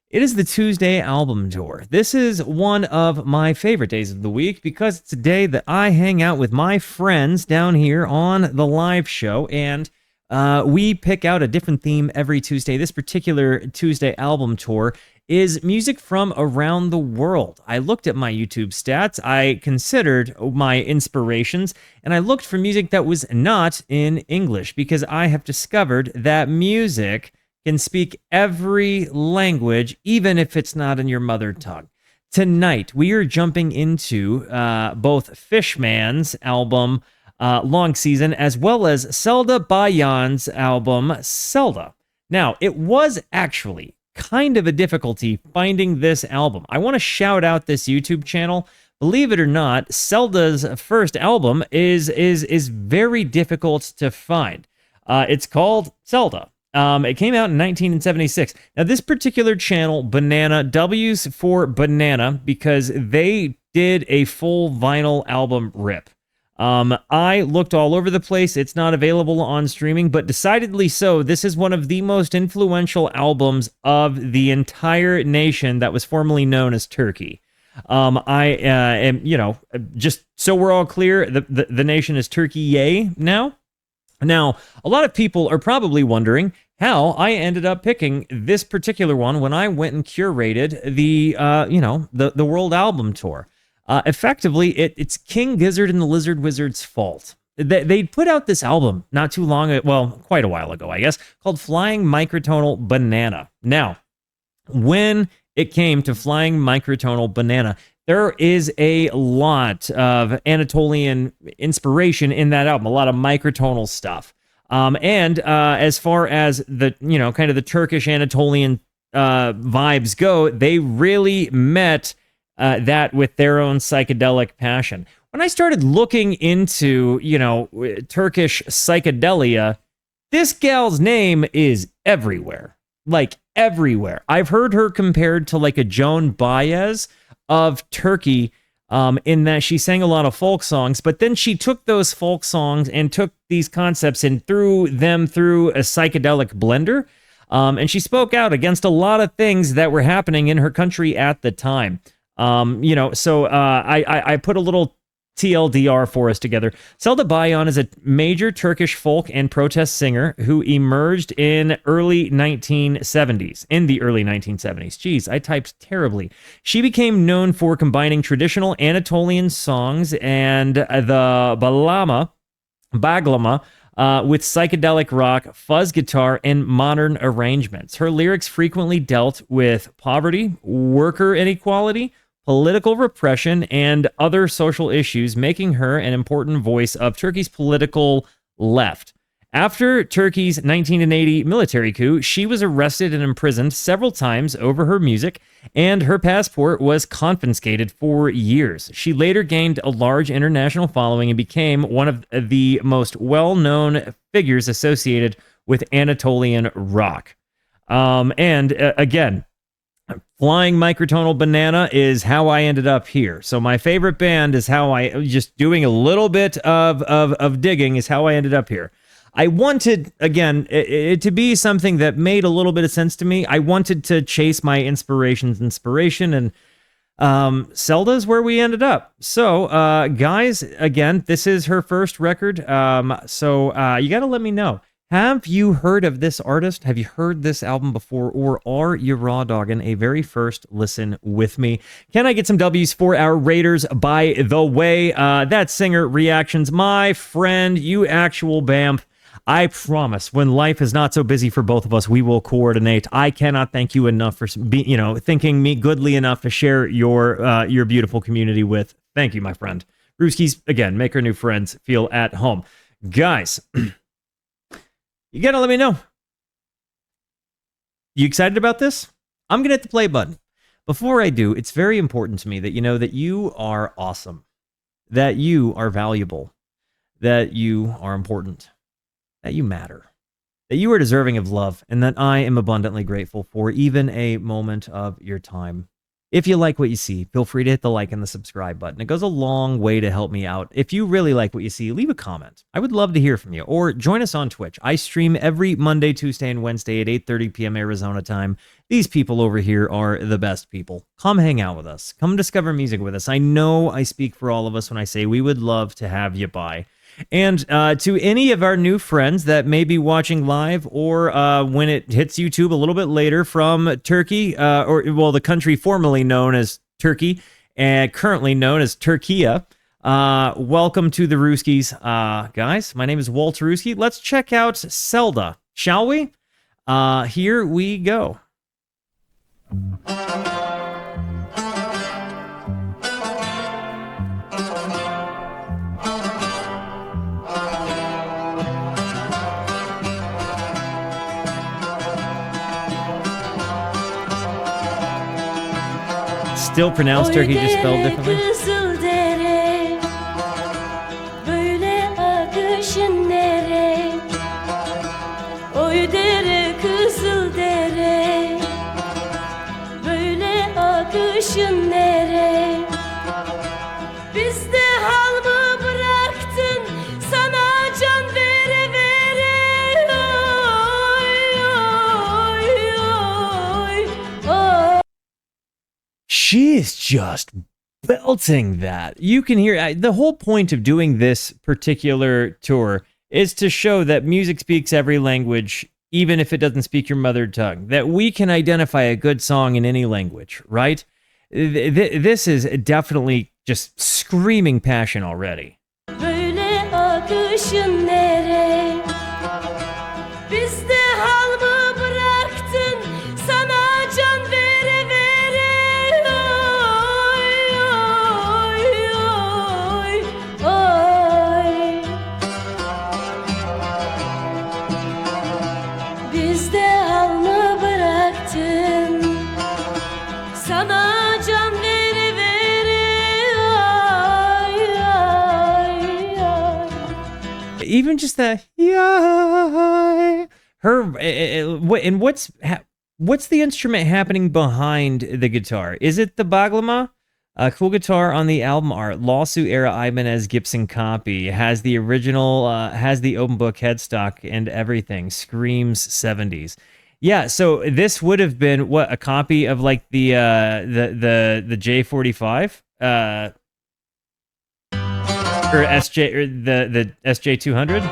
It is the Tuesday album tour. This is one of my favorite days of the week because it's a day that I hang out with my friends down here on the live show, and we pick out a different theme every Tuesday. This particular Tuesday album tour is music from around the world. I looked at my YouTube stats, I considered my inspirations, and I looked for music that was not in English because I have discovered that music can speak every language, even if it's not in your mother tongue. Tonight, we are jumping into both Fishman's album, Long Season, as well as Selda Bağcan's album, Selda. Now, it was actually kind of a difficulty finding this album. I want to shout out this YouTube channel. Believe it or not, Selda's first album is very difficult to find. It's called Selda. It came out in 1976. Now, this particular channel, Banana, W's for Banana, because they did a full vinyl album rip. I looked all over the place. It's not available on streaming, but decidedly so. This is one of the most influential albums of the entire nation that was formerly known as Turkey. I am, just so we're all clear, the nation is Turkey, yay, now. Now, a lot of people are probably wondering how I ended up picking this particular one when I went and curated the World Album Tour. Effectively, it's King Gizzard and the Lizard Wizard's fault. They put out this album not too long ago, well, quite a while ago, I guess, called Flying Microtonal Banana. Now, when it came to Flying Microtonal Banana, there is a lot of Anatolian inspiration in that album, a lot of microtonal stuff. And as far as the, kind of the Turkish Anatolian vibes go, they really met that with their own psychedelic passion. When I started looking into, Turkish psychedelia, this gal's name is everywhere. Like, everywhere. I've heard her compared to, like, a Joan Baez of Turkey, in that she sang a lot of folk songs, but then she took those folk songs and took these concepts and threw them through a psychedelic blender, and she spoke out against a lot of things that were happening in her country at the time. So I put a little TLDR for us together. Selda Bağcan is a major Turkish folk and protest singer who emerged in the early 1970s. Jeez, I typed terribly. She became known for combining traditional Anatolian songs and the baglama, with psychedelic rock, fuzz guitar, and modern arrangements. Her lyrics frequently dealt with poverty, worker inequality, political repression, and other social issues, making her an important voice of Turkey's political left. After Turkey's 1980 military coup, she was arrested and imprisoned several times over her music, and her passport was confiscated for years. She later gained a large international following and became one of the most well-known figures associated with Anatolian rock. Again, Flying Microtonal Banana is how I ended up here. So my favorite band is how just doing a little bit of digging is how I ended up here. I wanted, again, it to be something that made a little bit of sense to me. I wanted to chase my inspiration, and Selda's where we ended up. So, guys, again, this is her first record. So you got to let me know. Have you heard of this artist? Have you heard this album before? Or are you raw dogging a very first listen with me? Can I get some W's for our Raiders? By the way, that singer reactions, my friend, you actual BAMF. I promise, when life is not so busy for both of us, we will coordinate. I cannot thank you enough for thinking me goodly enough to share your beautiful community with. Thank you, my friend. Brewskis, again, make our new friends feel at home. Guys, you gotta let me know. You excited about this? I'm gonna hit the play button. Before I do, it's very important to me that you know that you are awesome, that you are valuable, that you are important, that you matter, that you are deserving of love, and that I am abundantly grateful for even a moment of your time. If you like what you see, feel free to hit the like and the subscribe button. It goes a long way to help me out. If you really like what you see, leave a comment. I would love to hear from you. Or join us on Twitch. I stream every Monday, Tuesday, and Wednesday at 8:30 p.m. Arizona time. These people over here are the best people. Come hang out with us. Come discover music with us. I know I speak for all of us when I say we would love to have you by. And to any of our new friends that may be watching live or when it hits YouTube a little bit later from Turkey, the country formerly known as Turkey and currently known as Turkiye, welcome to the Rooskies. Guys, my name is Walterooski. Let's check out Selda, shall we? Here we go. Still pronounced Turkey, just spelled differently. Kızıl Dere, böyle akışın nere? Oy dere, Kızıl Dere, böyle akışın nere? Bizde hal mı bıraktın, sana can vere vere? Oy, oy, oy, oy. She is just belting that. You can hear the whole point of doing this particular tour is to show that music speaks every language, even if it doesn't speak your mother tongue, that we can identify a good song in any language, right? This is definitely just screaming passion already. Böyle akışın nere? Bizde hal mı bıraktın? Sana can vere vere. Oy, oy, oy, oy. Bizde hal mı bıraktın? Sana can vere vere. Oy, oy, oy. Even just the yeah, and what's the instrument happening behind the guitar? Is it the baglama? Cool guitar on the album art. Lawsuit era Ibanez Gibson copy has the original, has the open book headstock and everything. Screams 70s. Yeah, so this would have been what, a copy of like the J45, or SJ, or the SJ200.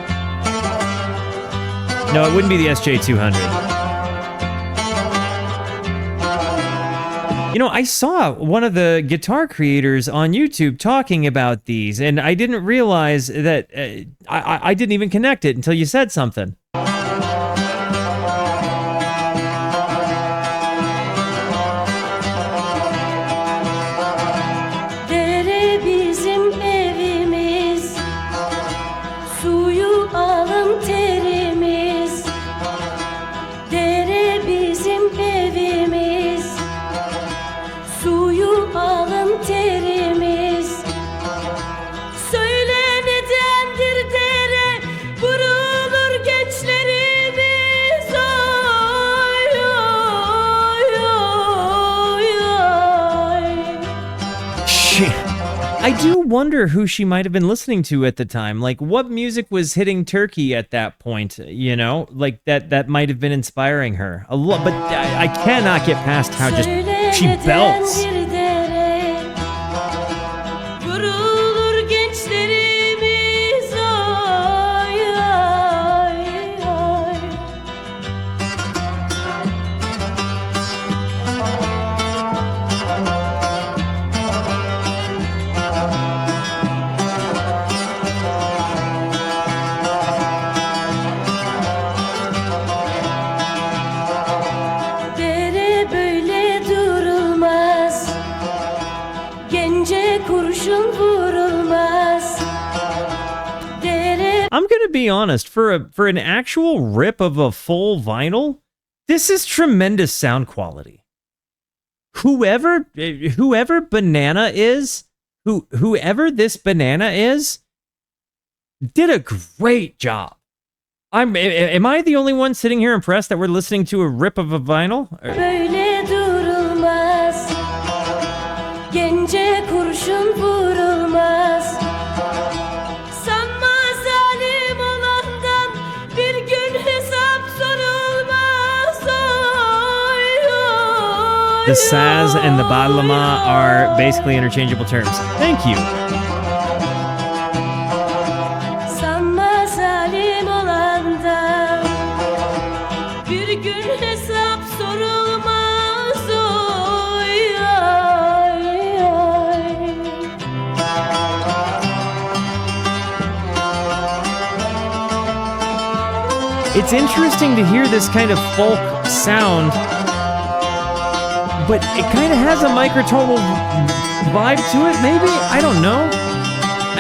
No, it wouldn't be the SJ200. You know, I saw one of the guitar creators on YouTube talking about these, and I didn't realize that I didn't even connect it until you said something. Dere bizim evimiz, suyu alın terimiz. Dere bizim evimiz, suyu alın terimiz. Söyle nedendir dere, vurulur gençlerimiz. Oy, oy, oy, oy. I do wonder who she might have been listening to at the time. Like, what music was hitting Turkey at that point, you know? Like, that might have been inspiring her. A lot, but I cannot get past how just she belts. Nedendir dere, vurulur gençlerimiz. Oy, oy, oy. Dere böyle durulmaz, gence kurşun vurulmaz. Dere I'm gonna be honest, for an actual rip of a full vinyl, this is tremendous sound quality. Whoever banana is, whoever this banana is, did a great job. Am I the only one sitting here impressed that we're listening to a rip of a vinyl? böyle durulmaz, the saz and the bağlama are basically interchangeable terms. Thank you. Sanma zalim olanda bir gün hesap sorulmaz. Oy, ay, ay. It's interesting to hear this kind of folk sound, but it kind of has a microtonal vibe to it, maybe? I don't know.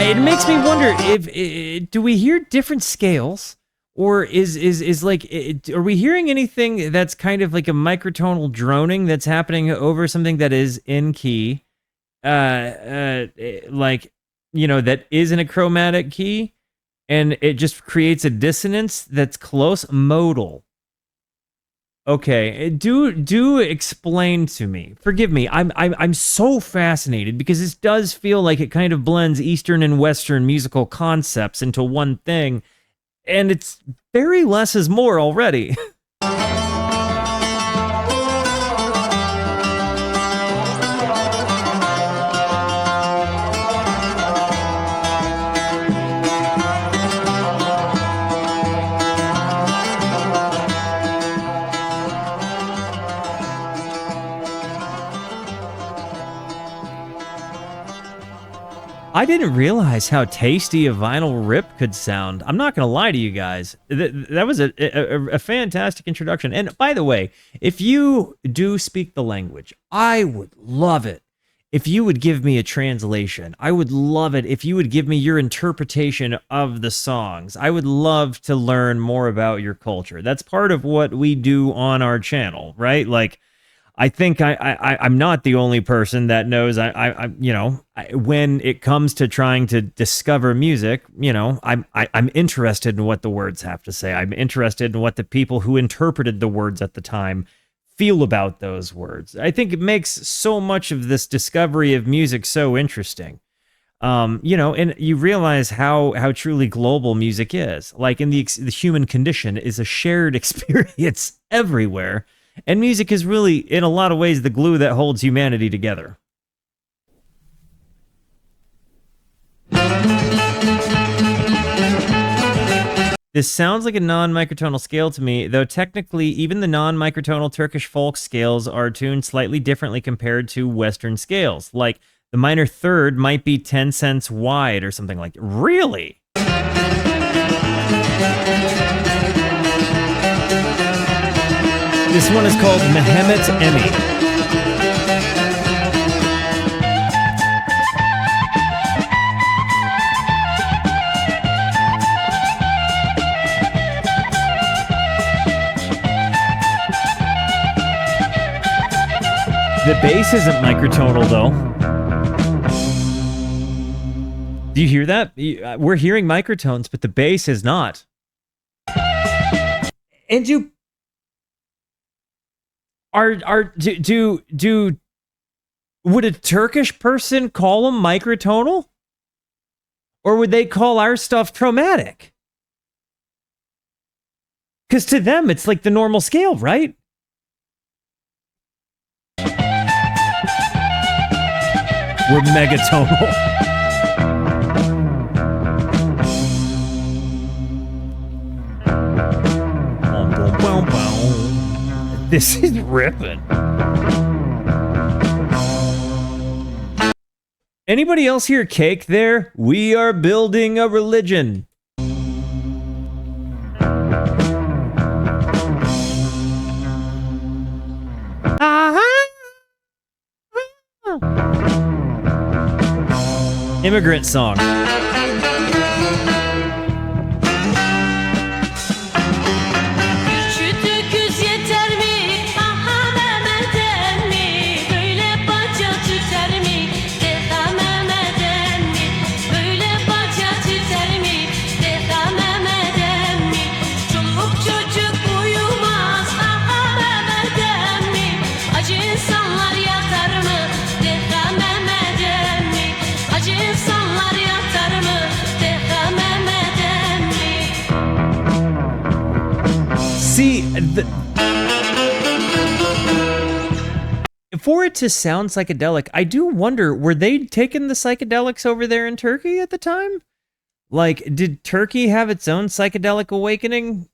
It makes me wonder if do we hear different scales, or is like are we hearing anything that's kind of like a microtonal droning that's happening over something that is in key, like, you know, that is in a chromatic key, and it just creates a dissonance that's close modal. Okay, do explain to me. Forgive me, I'm so fascinated because this does feel like it kind of blends Eastern and Western musical concepts into one thing, and it's very less is more already. I didn't realize how tasty a vinyl rip could sound. I'm not going to lie to you guys. That was a fantastic introduction. And by the way, if you do speak the language, I would love it if you would give me a translation. I would love it if you would give me your interpretation of the songs. I would love to learn more about your culture. That's part of what we do on our channel, right? Like, I think I'm not the only person that knows. When it comes to trying to discover music, you know, I'm interested in what the words have to say. I'm interested in what the people who interpreted the words at the time feel about those words. I think it makes so much of this discovery of music so interesting. And you realize how truly global music is. Like, in the human condition is a shared experience everywhere. And music is really, in a lot of ways, the glue that holds humanity together. This sounds like a non-microtonal scale to me, though technically even the non-microtonal Turkish folk scales are tuned slightly differently compared to Western scales. Like, the minor third might be 10 cents wide or something like that. Really? This one is called Mehmet Emmi. The bass isn't microtonal, though. Do you hear that? We're hearing microtones, but the bass is not. And would a Turkish person call them microtonal? Or would they call our stuff chromatic? Because to them, it's like the normal scale, right? We're megatonal. This is ripping. Anybody else hear cake there? We are building a religion. Immigrant song. İnsanlar yatar mı? for it to sound psychedelic, I do wonder, were they taking the psychedelics over there in Turkey at the time? Like, did Turkey have its own psychedelic awakening?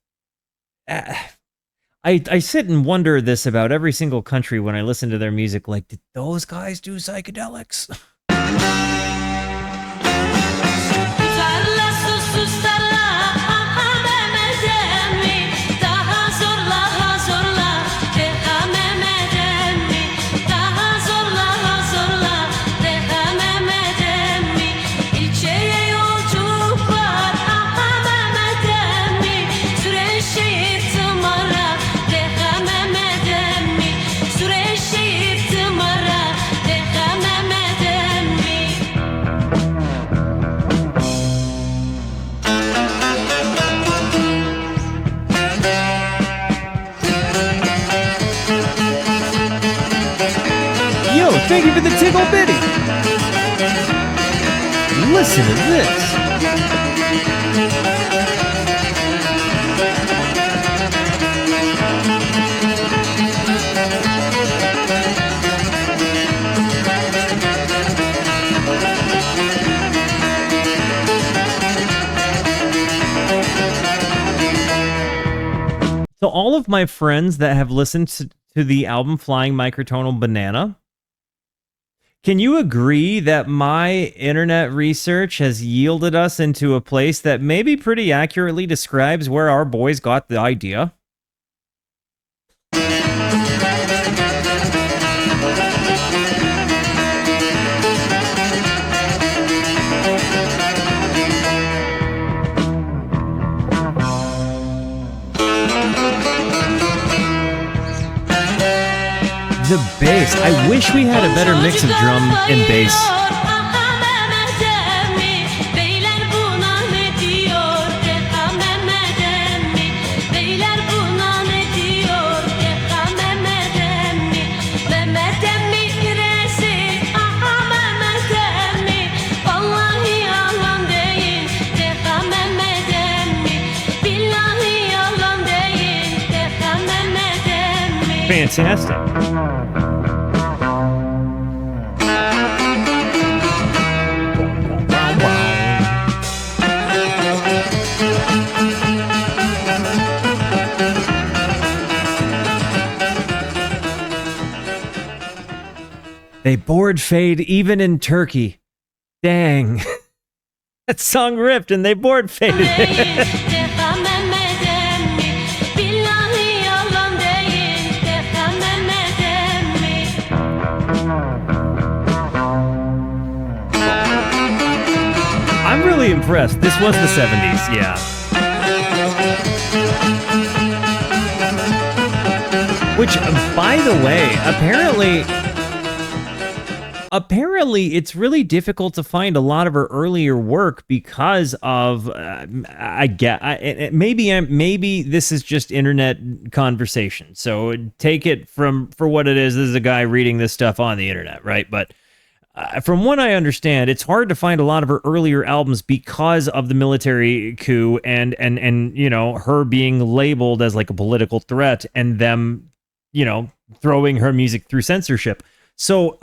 I sit and wonder this about every single country when I listen to their music. Like, did those guys do psychedelics? Thank you for the tickle bitty. Listen to this. So all of my friends that have listened to the album Flying Microtonal Banana, can you agree that my internet research has yielded us into a place that maybe pretty accurately describes where our boys got the idea? The bass. I wish we had a better mix of drum and bass. Fantastic. They board fade even in Turkey. Dang. That song ripped and they board faded. I'm really impressed. This was the 70s, yeah. Which, by the way, apparently it's really difficult to find a lot of her earlier work because of maybe this is just internet conversation. So take it for what it is. This is a guy reading this stuff on the internet, right? But from what I understand, it's hard to find a lot of her earlier albums because of the military coup and you know, her being labeled as like a political threat and them, you know, throwing her music through censorship. So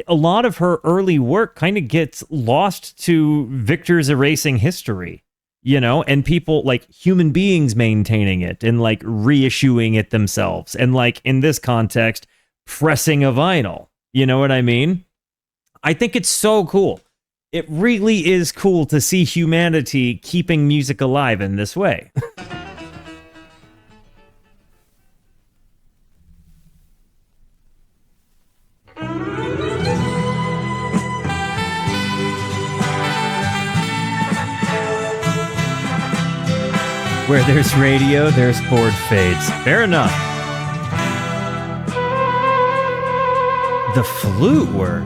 a lot of her early work kind of gets lost to victors erasing history, you know, and people like human beings maintaining it and like reissuing it themselves. And like in this context, pressing a vinyl, you know what I mean? I think it's so cool. It really is cool to see humanity keeping music alive in this way. Where there's radio, there's board fades. Fair enough. The flute work.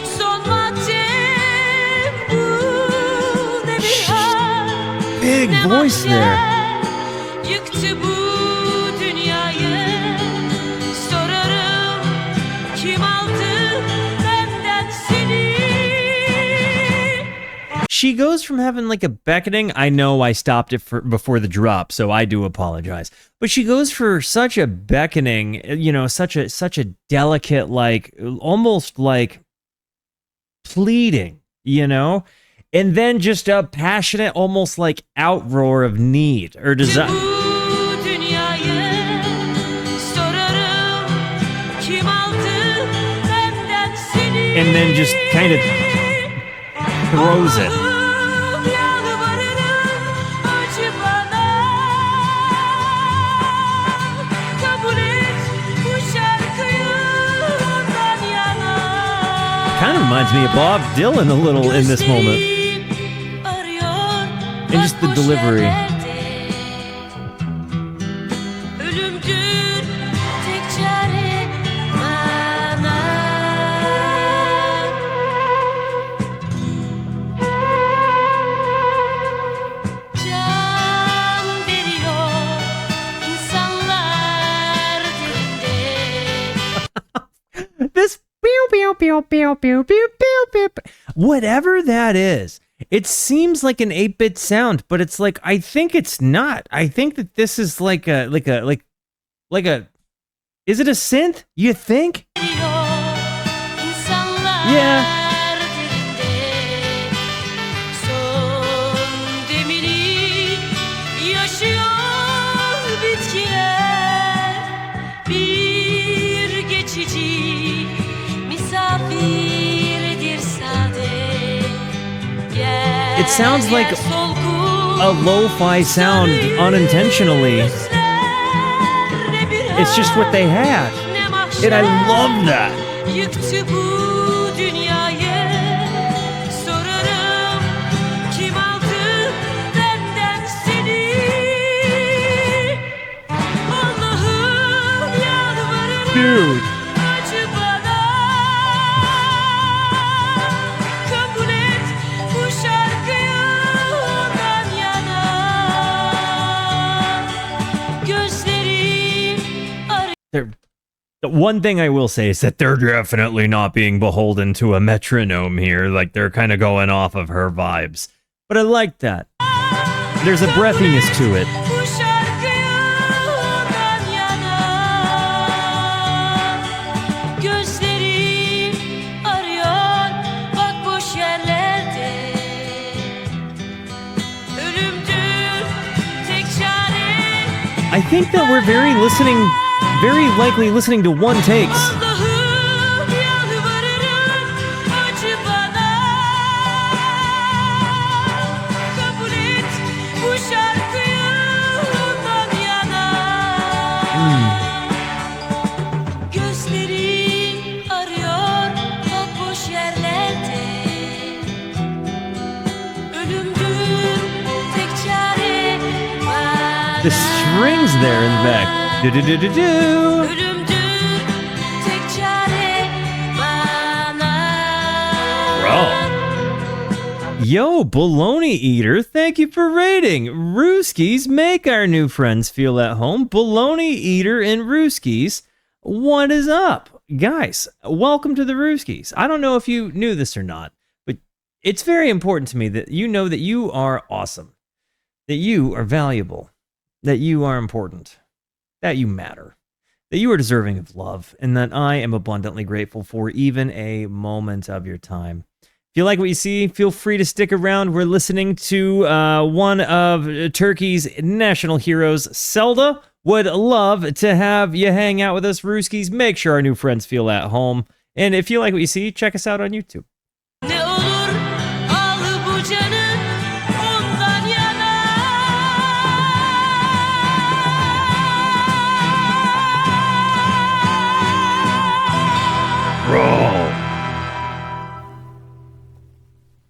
Son big voice there. Yıktı bu dünyayı. Sorarım kim aldı benden seni. She goes from having like a beckoning. I know I stopped it before the drop, so I do apologize. But she goes for such a beckoning, you know, such a delicate, like almost like pleading, you know, and then just a passionate, almost like outroar of need or desire. And then just kind of throws it. Kind of reminds me of Bob Dylan a little in this moment. And just the delivery. This pew, pew, pew, pew, pew, pew, pew, pew. Whatever that is, it seems like an 8-bit sound, but it's like, I think it's not. I think that this is like a, is it a synth? You think? Yeah. It sounds like a lo-fi sound unintentionally. It's just what they had. And I love that. Dude. The one thing I will say is that they're definitely not being beholden to a metronome here. Like, they're kind of going off of her vibes. But I like that. There's a breathiness to it. I think that we're very likely listening to one takes. The strings there in the back. Do-do-do-do-do. Bro. Yo, Bologna Eater, thank you for rating. Rooskies make our new friends feel at home. Bologna Eater and Rooskies, what is up? Guys, welcome to the Rooskies. I don't know if you knew this or not, but it's very important to me that you know that you are awesome, that you are valuable, that you are important, that you matter, that you are deserving of love, and that I am abundantly grateful for even a moment of your time. If you like what you see, feel free to stick around. We're listening to one of Turkey's national heroes, Selda. Would love to have you hang out with us, Rooskies. Make sure our new friends feel at home. And if you like what you see, check us out on YouTube.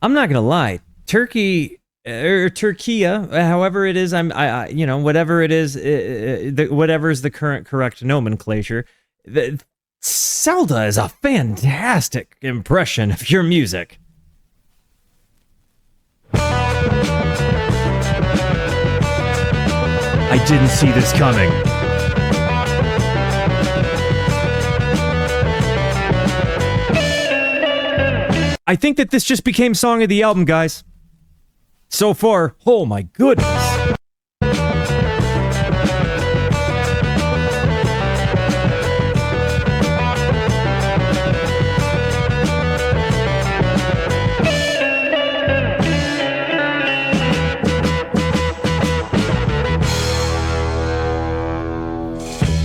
I'm not gonna lie, Turkey or Turkiya, however it is, whatever it is, whatever is the correct nomenclature. Selda is a fantastic impression of your music. I didn't see this coming. I think that this just became song of the album, guys. So far, oh my goodness.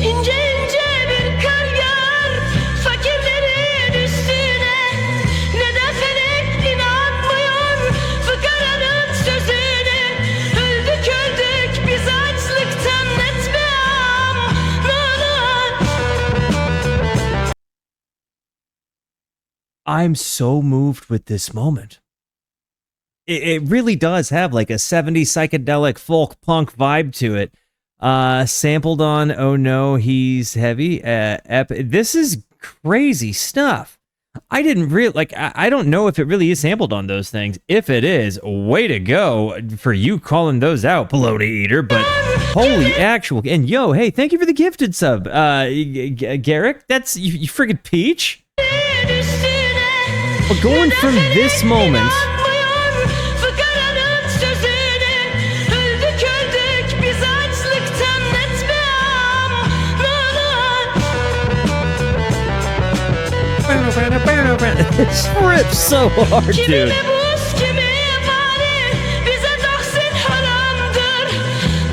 İnce ince bir kar yağar fakirlerin üstüne. Neden felek inanmıyor fıkaranın sözüne? Öldük öldük biz açlıktan etmem ne olur. I'm so moved with this moment. It really does have like a 70s psychedelic folk punk vibe to it. Sampled on Oh No, He's Heavy. This is crazy stuff. I didn't really like. I don't know if it really is sampled on those things. If it is, way to go for you calling those out, Pelota Eater. But holy actual, and yo, hey, thank you for the gifted sub, Garrick. That's you friggin' peach. But going from this moment. Fıkaranın sözüne öldük öldük biz açlıktan etmem ne olur. This rips so hard, dude. Kimine buz kimiye mani bize taksin haramdır.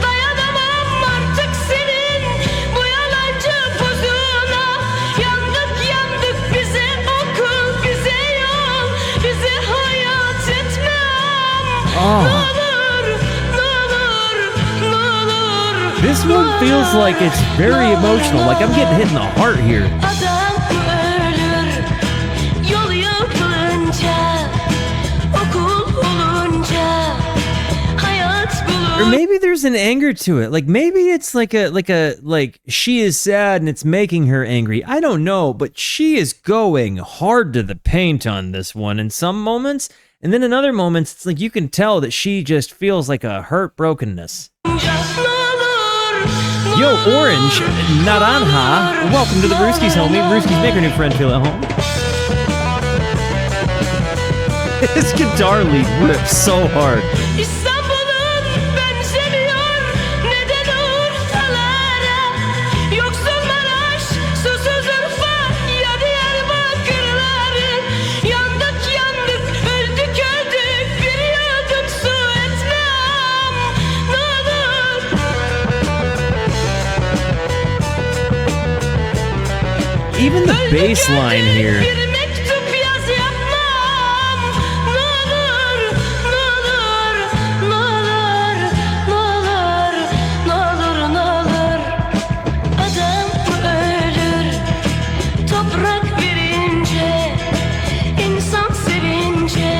Dayanamam artık senin bu yalancı pozuna. Yandık yandık bize okul bize yol bize hayat etmem. Oh. Ne olur ne olur ne olur. This one feels like it's very emotional. Like I'm getting hit in the heart here. Adam ölür yol yapılınca okul olunca hayat Or bulur. maybe there's an anger to it. Like maybe it's like she is sad and it's making her angry. I don't know, but she is going hard to the paint on this one in some moments. And then in other moments, it's like you can tell that she just feels like a hurt brokenness. Yo, Orange, Naranja, welcome to the Brewskis, homie. Brewskis, make our new friend feel at home. His guitar lead rips so hard. İstanbul'un benzemiyor neden ortalara. Yoksul Maraş, susuz Urfa ya Diyarbakırları. Yandık yandık öldük öldük bir yudum su etmem ne olur. Even the bass line here. Bir mektup yaz yapmam ne olur ne olur ne olur ne olur ne olur ne olur. Adam ölür toprak verince insan sevince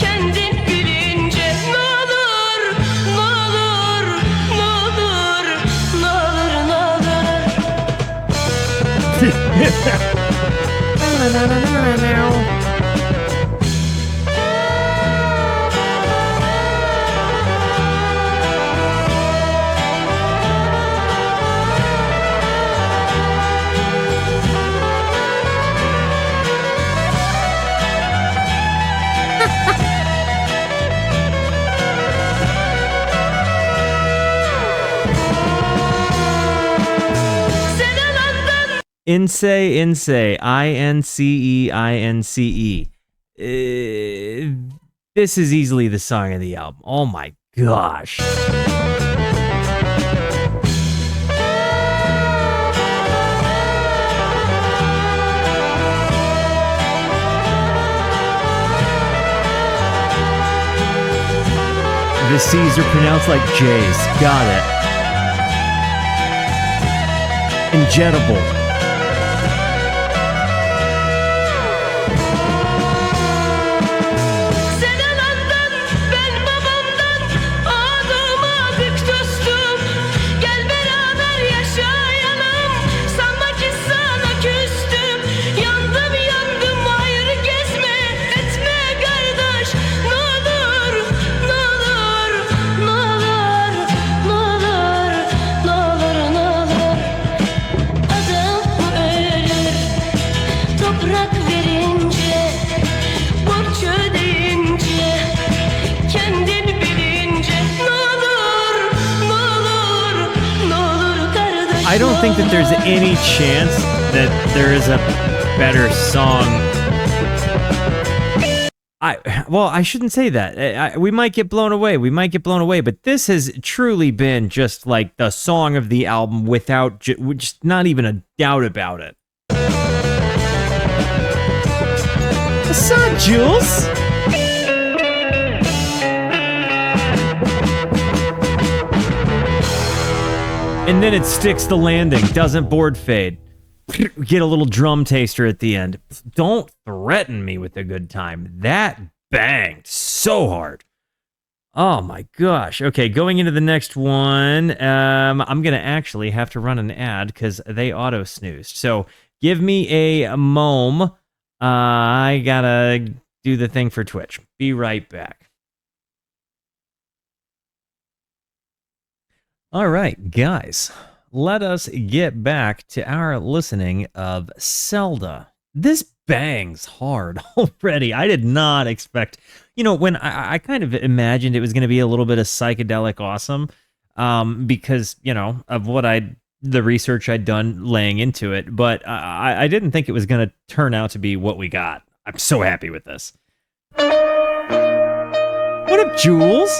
kendin gülünce ne olur ne olur ne olur ne olur ne olur. Sen alandan Ince, Inceince. This is easily the song of the album. Oh my gosh. The C's are pronounced like J's. Got it. Injectable. Sen anandan, ben babamdan, ağlamadık dostum. Gel beraber yaşayalım, sanma ki sana küstüm. Yandım yandım ayrı gezme, etme kardeş. Ne olur, ne olur, ne olur, ne olur, I don't think that there's any chance that there is a better song. I shouldn't say that. We might get blown away. But this has truly been just like the song of the album without just not even a doubt about it. What's up, Jules? And then it sticks the landing, doesn't board fade. Get a little drum taster at the end. Don't threaten me with a good time. That banged so hard. Oh my gosh. Okay, going into the next one, I'm going to actually have to run an ad because they auto-snoozed. So give me a mom. I got to do the thing for Twitch. Be right back. All right, guys. Let us get back to our listening of Selda. This bangs hard already. I did not expect, when I kind of imagined it was going to be a little bit of psychedelic awesome, because, of the research I'd done laying into it, but I didn't think it was going to turn out to be what we got. I'm so happy with this. What up, Jules?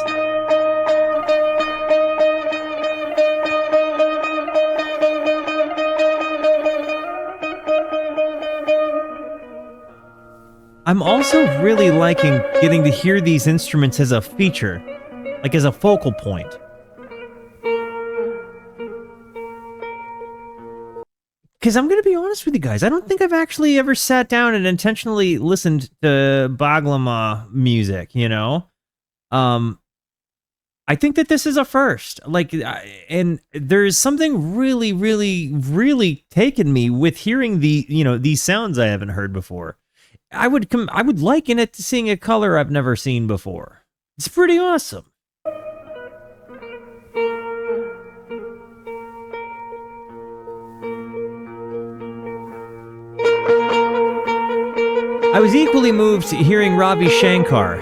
I'm also really liking getting to hear these instruments as a feature, like as a focal point. Because I'm going to be honest with you guys, I don't think I've actually ever sat down and intentionally listened to Baglama music, I think that this is a first. And there's something really, really, really taken me with hearing these sounds I haven't heard before. I would liken it to seeing a color I've never seen before. It's pretty awesome. I was equally moved hearing Ravi Shankar,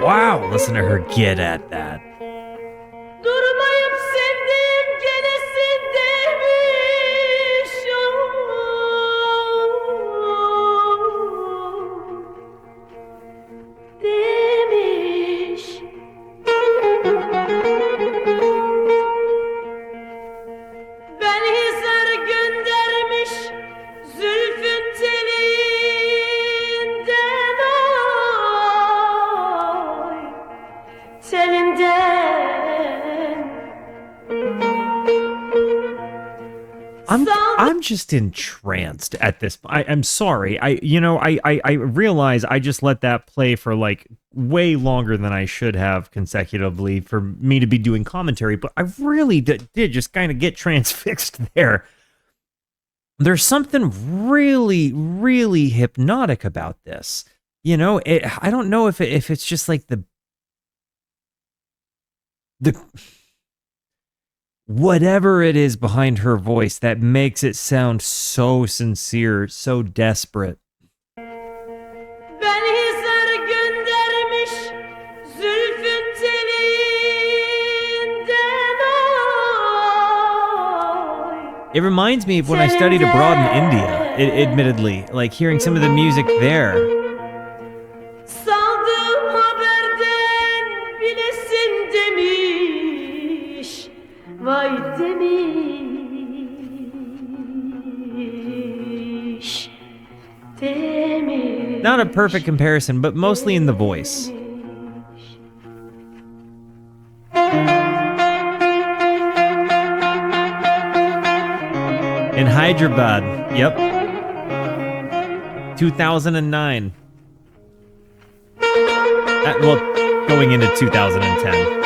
Wow, listen to her get at that. Durmayıp sevdim gelesin demiş. Demiş. Beni zar göndermiş zülfün telinden oy. Telinden. I'm just entranced at this. I'm sorry. I realize I just let that play for like way longer than I should have consecutively for me to be doing commentary, but I really did just kind of get transfixed there. There's something really, really hypnotic about this. I don't know if it's just like the whatever it is behind her voice that makes it sound so sincere, so desperate. Beni zar göndermiş zülfün telinden oy. It reminds me of when I studied abroad in India, admittedly, like hearing some of the music there. Saldığım haberden bilesin demiş. vay demiş, demiş. Not a perfect comparison, but mostly in the voice. In Hyderabad, yep. 2009. Well, going into 2010.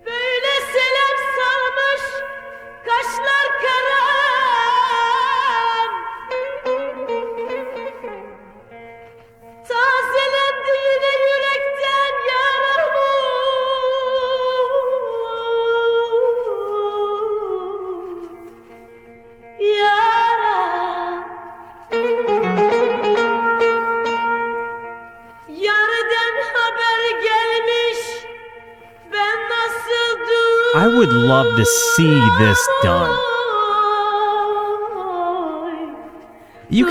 Böyle selam salmış, kaşlar karam. Tazelendi yine yürekten yaram. Yaram. Yarıdan haber gelmiş, ben nasıl I would love to see this done. You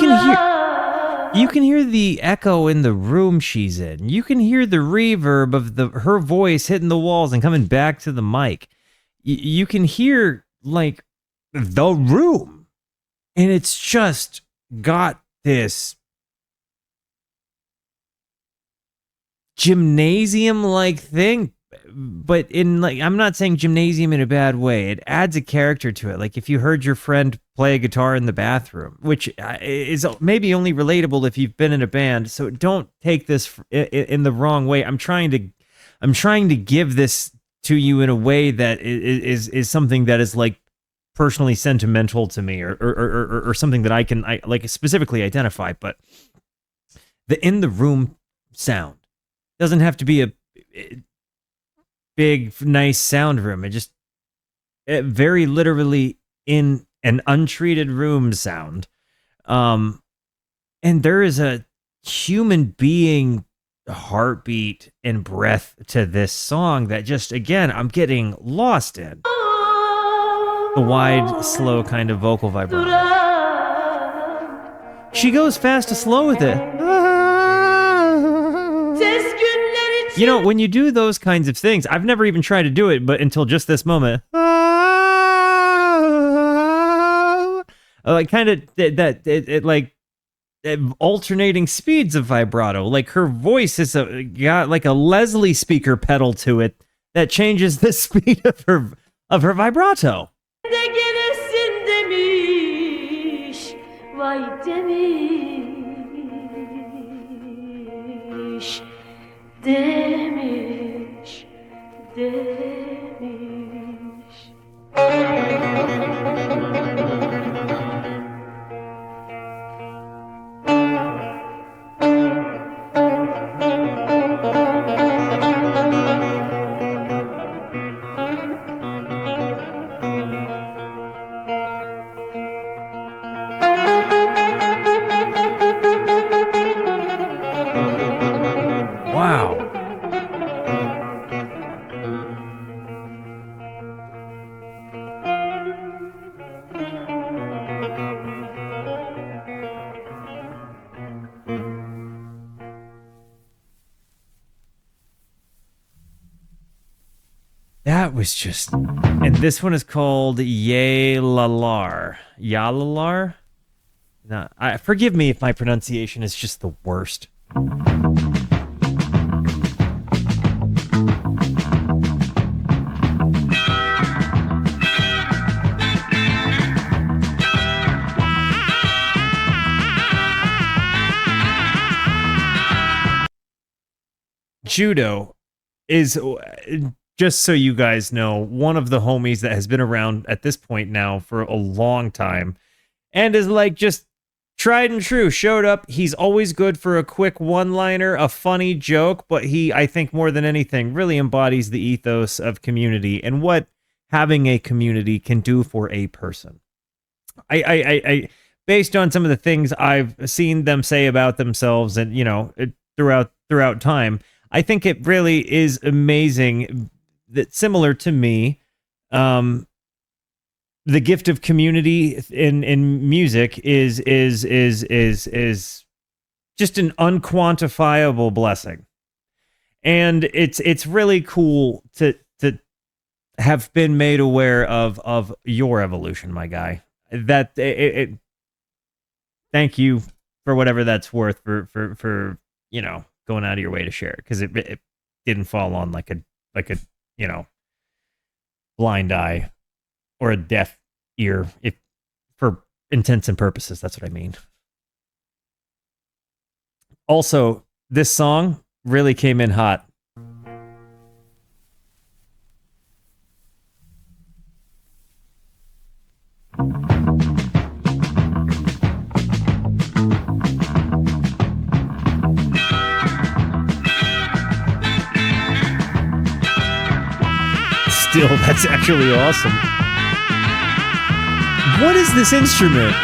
can hear the echo in the room she's in. You can hear the reverb of her voice hitting the walls and coming back to the mic. You can hear like the room, and it's just got this gymnasium-like thing, but in like, I'm not saying gymnasium in a bad way. It adds a character to it. Like if you heard your friend play a guitar in the bathroom, which is maybe only relatable if you've been in a band. So don't take this in the wrong way. I'm trying to give this to you in a way that is something that is like personally sentimental to me, or something that I like specifically identify. But the in the room sound doesn't have to be a big, nice sound room. It very literally in an untreated room sound. And there is a human being heartbeat and breath to this song that just, again, I'm getting lost in. The wide, slow kind of vocal vibrato. She goes fast to slow with it. You know, when you do those kinds of things, I've never even tried to do it, but until just this moment. Like kind of like alternating speeds of vibrato. Like her voice is got like a Leslie speaker pedal to it that changes the speed of her vibrato. De gelesin demiş, vay demiş, demiş, demiş. Wow. That was just, and this one is called Yaylalar. Yaylalar? No, forgive me if my pronunciation is just the worst. Judo is, just so you guys know, one of the homies that has been around at this point now for a long time, and is like just tried and true, showed up. He's always good for a quick one-liner, a funny joke, but he, I think more than anything, really embodies the ethos of community and what having a community can do for a person. I based on some of the things I've seen them say about themselves and, you know, throughout time, I think it really is amazing that, similar to me, the gift of community in music is just an unquantifiable blessing. And it's really cool to have been made aware of your evolution, my guy. That thank you for whatever that's worth for you know, going out of your way to share it, because it didn't fall on like a you know, blind eye or a deaf ear, if for intents and purposes, that's what I mean. Also, this song really came in hot. Still, that's actually awesome. What is this instrument?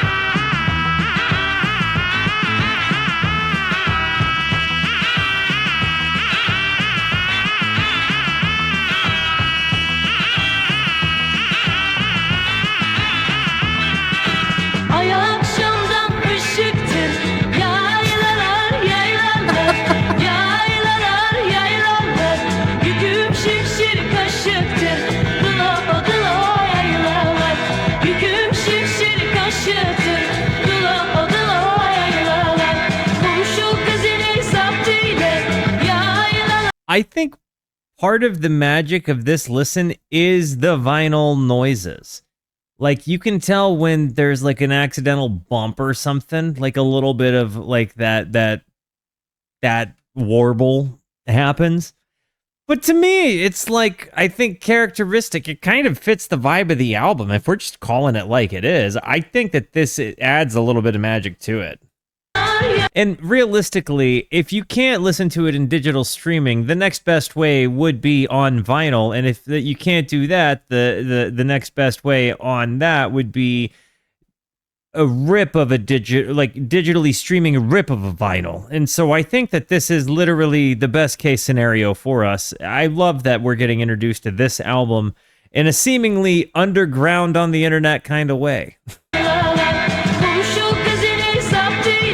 Ay akşamdan ışıktır. Yaylalar, yaylalar. Yaylalar, yaylalar. Yüküm şişir kaşıktır. Dıla dıla yaylalar. Yüküm şişir kaşıktır. Dıla dıla yaylalar. Komşu kızını saptıyla. Yaylalar. I think part of the magic of this listen is the vinyl noises. Like, you can tell when there's like an accidental bump or something, like a little bit of like that warble happens. But to me, it's like, I think characteristic. It kind of fits the vibe of the album. If we're just calling it like it is, I think that it adds a little bit of magic to it. And realistically, if you can't listen to it in digital streaming, the next best way would be on vinyl. And if you can't do that, the next best way on that would be a rip of a digitally streaming a rip of a vinyl. And so I think that this is literally the best case scenario for us. I love that we're getting introduced to this album in a seemingly underground on the internet kind of way. Komşu kızını saptıyla.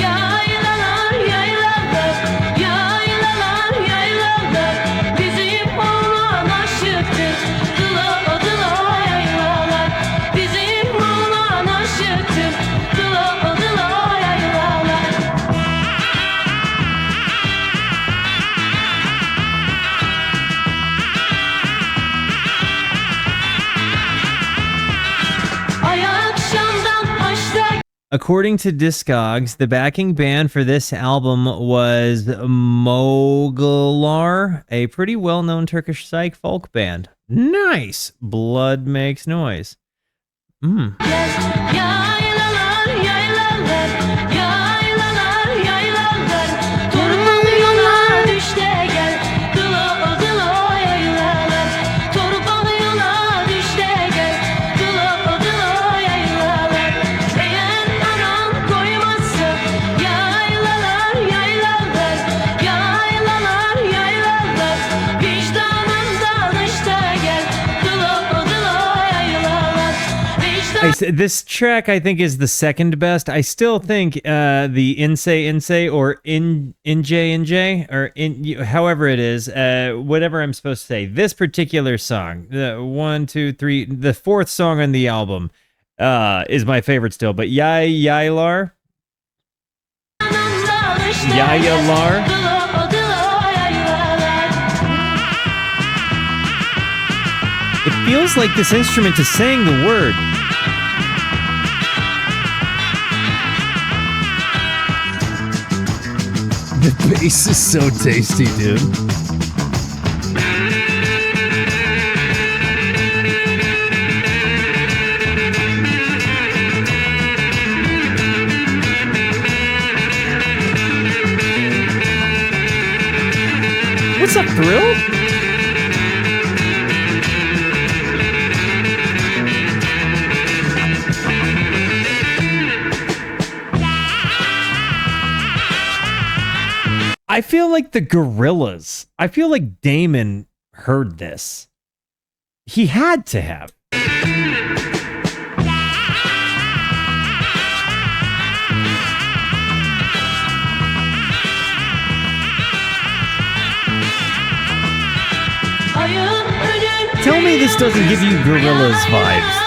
Yaylalar, yaylalar. Yaylalar, yaylalar. Bizim oğlan aşıktır. Dıla dıla yaylalar. Bizim oğlan aşıktır. Dıla dıla yaylalar. Ay akşamdan başta. According to Discogs, the backing band for this album was Mogular, a pretty well-known Turkish psych folk band. Nice! Blood makes noise. Yaylalar, yaylalar. Yaylalar, yaylalar. Torbalı yola düş de gel. Dıla dıla yaylalar. Torbalı yola düş de gel. Dıla dıla yaylalar. Eğer anan koymazsa. Yaylalar, yaylalar. Yaylalar, yaylalar. Vicdanından işte gel. Dıla dıla yaylalar. This track, I think, is the second best. I still think the Ince Ince or Inje Inje, or however it is, whatever I'm supposed to say. This particular song, the fourth song on the album, is my favorite still. But Yaylalar, Yaylalar. It feels like this instrument is saying the word. The bass is so tasty, dude. feel like the Gorillas. I feel like Damon heard this. He had to have. Tell me this doesn't give you Gorillas vibes.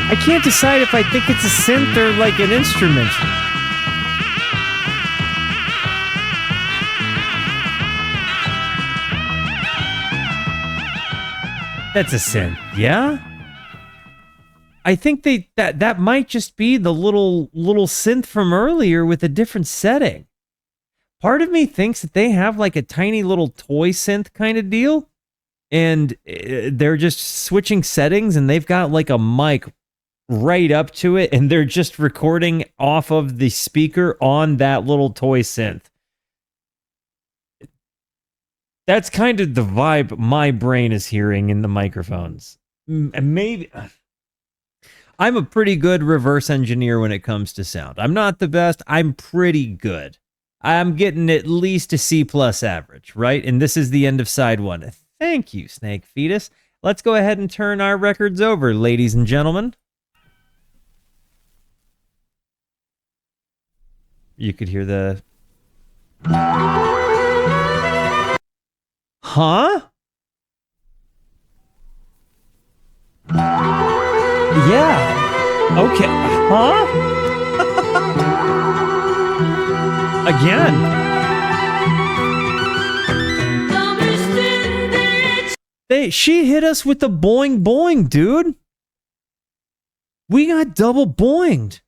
I can't decide if I think it's a synth or like an instrument. That's a synth, yeah? I think that might just be the little synth from earlier with a different setting. Part of me thinks that they have like a tiny little toy synth kind of deal, and they're just switching settings, and they've got like a mic right up to it, and they're just recording off of the speaker on that little toy synth. That's kind of the vibe my brain is hearing in the microphones. Maybe I'm a pretty good reverse engineer when it comes to sound. I'm not the best. I'm pretty good. I'm getting at least a C+ average, right? And this is the end of side one. Thank you, Snake Fetus. Let's go ahead and turn our records over, ladies and gentlemen. You could hear the... Huh? Yeah. Okay. Huh? Again. She hit us with the boing boing, dude. We got double boinged.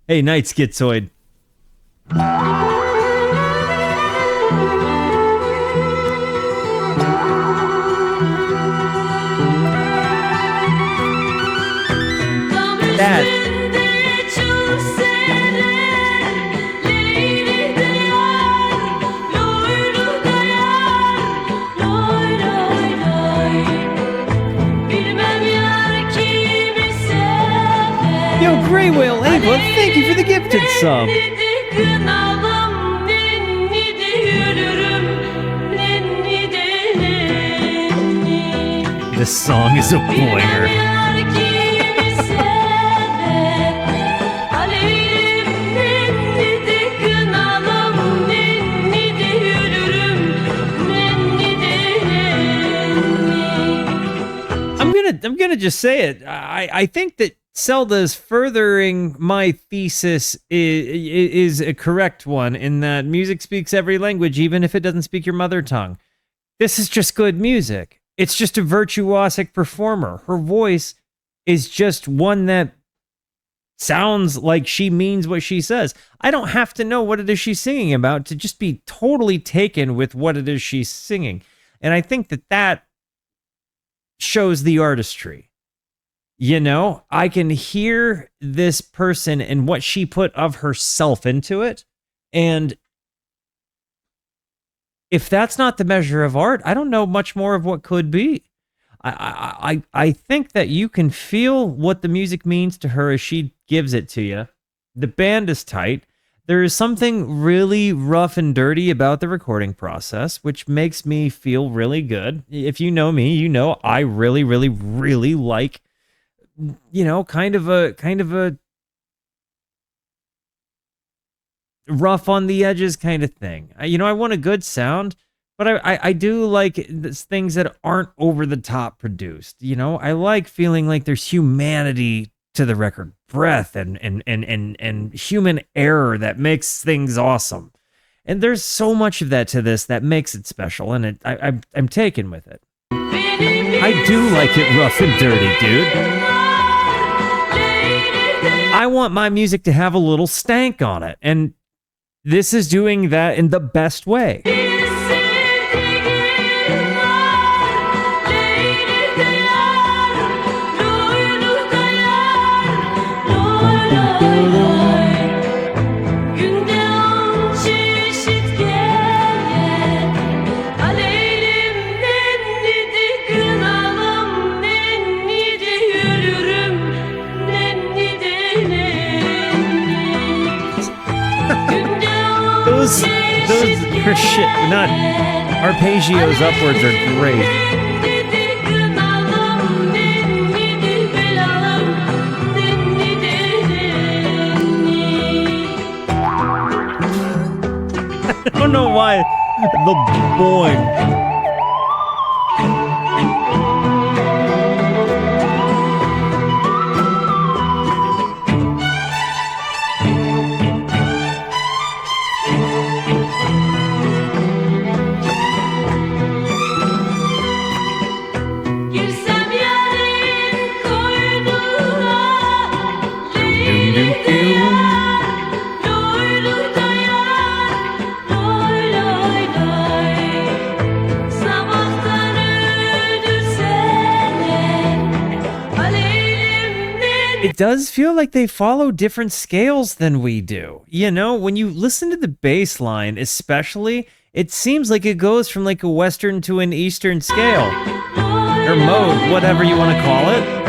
Hey, Night Schizoid. That. Yo, Grey Whale Ava, thank you for the gifted sub. This song is a boinger. I'm gonna just say it. I think that Selda's furthering my thesis is a correct one, in that music speaks every language, even if it doesn't speak your mother tongue. This is just good music. It's just a virtuosic performer. Her voice is just one that sounds like she means what she says. I don't have to know what it is she's singing about to just be totally taken with what it is she's singing. And I think that shows the artistry. You know, I can hear this person and what she put of herself into it. And if that's not the measure of art, I don't know much more of what could be. I think that you can feel what the music means to her as she gives it to you. The band is tight. There is something really rough and dirty about the recording process, which makes me feel really good. If you know me, you know I really, really, really like, you know, kind of a rough on the edges kind of thing. You know, I want a good sound, but I do like things that aren't over the top produced. You know, I like feeling like there's humanity to the record, breath and human error that makes things awesome. And there's so much of that to this that makes it special, and I'm taken with it. I do like it rough and dirty, dude. I want my music to have a little stank on it, and this is doing that in the best way. Those shit, not arpeggios upwards are great. I don't know why the boing. It does feel like they follow different scales than we do. You know, when you listen to the bass line, especially, it seems like it goes from like a Western to an Eastern scale. Or mode, whatever you want to call it.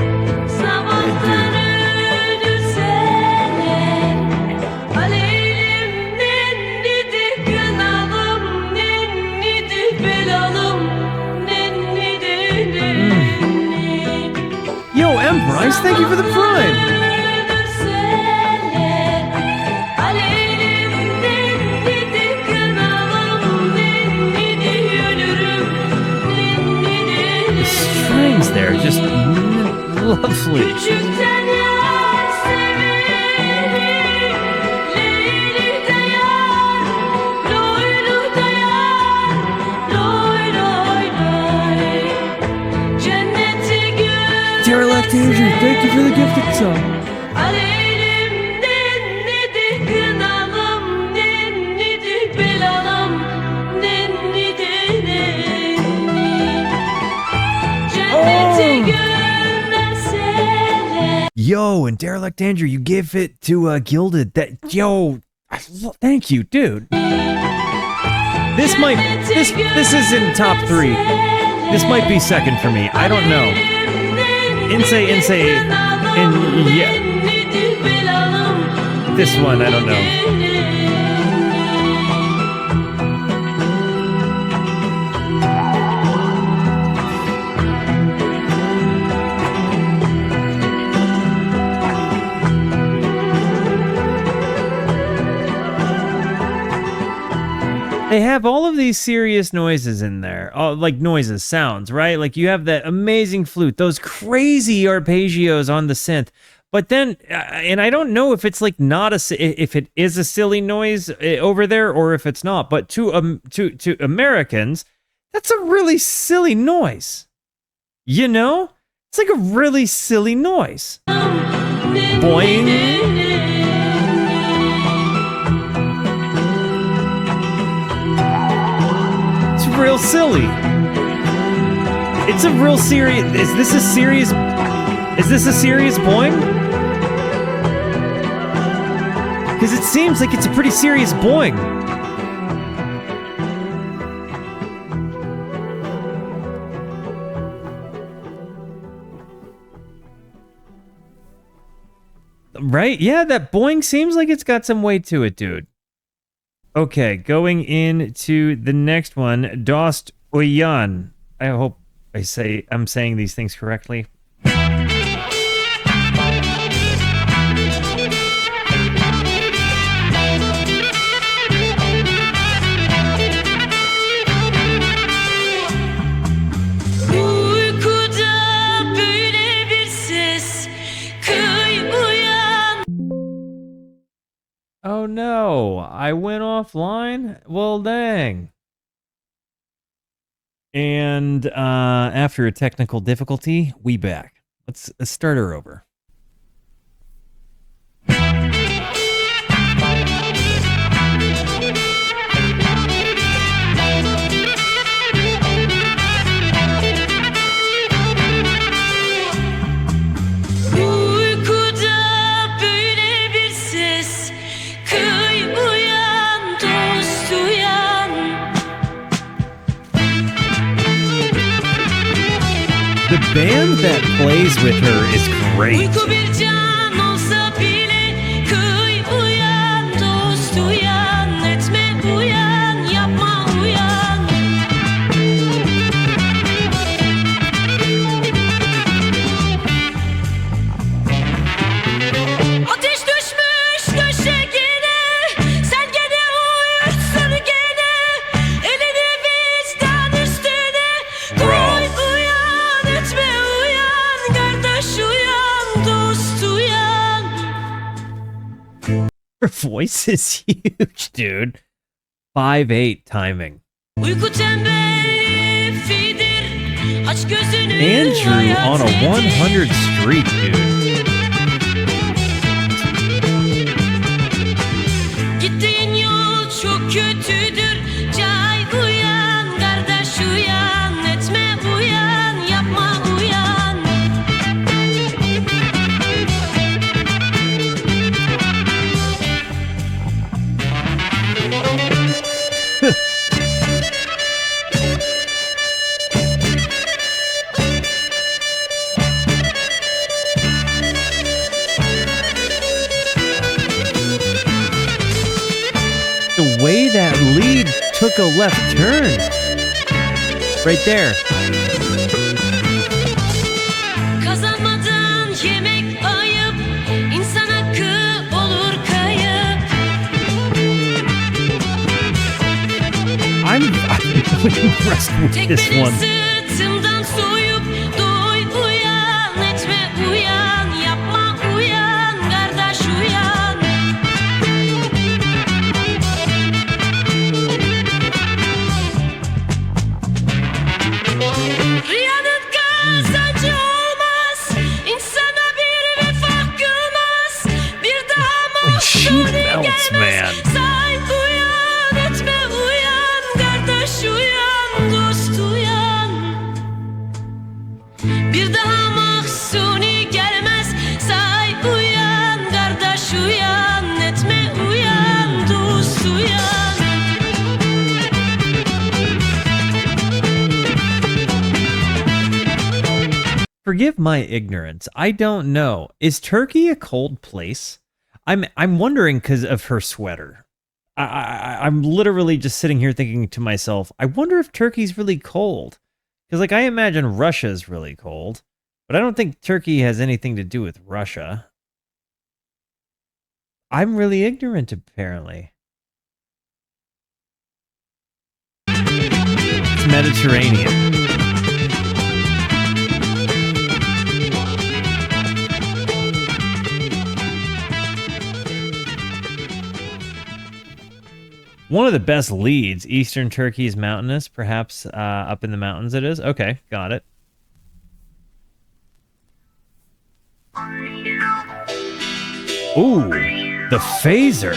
Yo, Empress, thank you for the prime. The strings there, just lovely. Andrew, thank you for the gifted song. Yo, and Derelict Andrew, you gave it to Gilded. Thank you, dude. This is in top 3. This might be second for me. I don't know. Ince, yeah. This one, I don't know. They have all of these serious noises in there, like sounds, right? Like you have that amazing flute, those crazy arpeggios on the synth, but then, and I don't know if it's like if it is a silly noise over there or if it's not, but to Americans, that's a really silly noise. You know, it's like a really silly noise. Boing. Real silly. It's a real serious. Is this a serious boing? Because it seems like it's a pretty serious boing. Right? Yeah, that boing seems like it's got some weight to it, dude. Okay, going into the next one, Dost Uyan. I hope I'm saying these things correctly. Oh no. I went offline? Well, dang. And after a technical difficulty, we back. Let's start her over. The band that plays with her is great. Uyku bir can olsa bile kıy uyan, dost uyan, etme uyan, yapma uyan. Ateş düşmüş döşeğine, sen gene uyursun gene. Elini vicdan üstüne koy uyan, etme uyan, kardeş uyan, dost uyan. Her voice is huge, dude. 5'8 timing. Uyku tembelidir, aç gözünü. Andrew on a 100 streak, dude. Gittiğin yol çok kötüdür. Cay uyan, kardeş uyan, etme uyan, yapma uyan. The way that lead took a left turn. Right there. Kazanmadan yemek ayıp, insan hakkı olur kayıp. I'm really impressed with Tek this benim one. sırtımdan soyup, doy uyan, etme uyan, yapma uyan, kardeş uyan. Riyanın kazancı olmaz, insana bir vefa kılmaz. Bir daha She mahzuni melts, gelmez. man. Say uyan, etme uyan, kardeş uyan, dost uyan. Bir daha mahzuni gelmez. Say uyan, kardeş uyan, etme uyan, dost uyan. Forgive my ignorance. I don't know. Is Turkey a cold place? I'm wondering because of her sweater. I'm literally just sitting here thinking to myself, I wonder if Turkey's really cold. Because like I imagine Russia's really cold, but I don't think Turkey has anything to do with Russia. I'm really ignorant apparently. It's Mediterranean. One of the best leads. Eastern Turkey is mountainous. Perhaps up in the mountains it is. Okay, got it. Ooh, the phaser.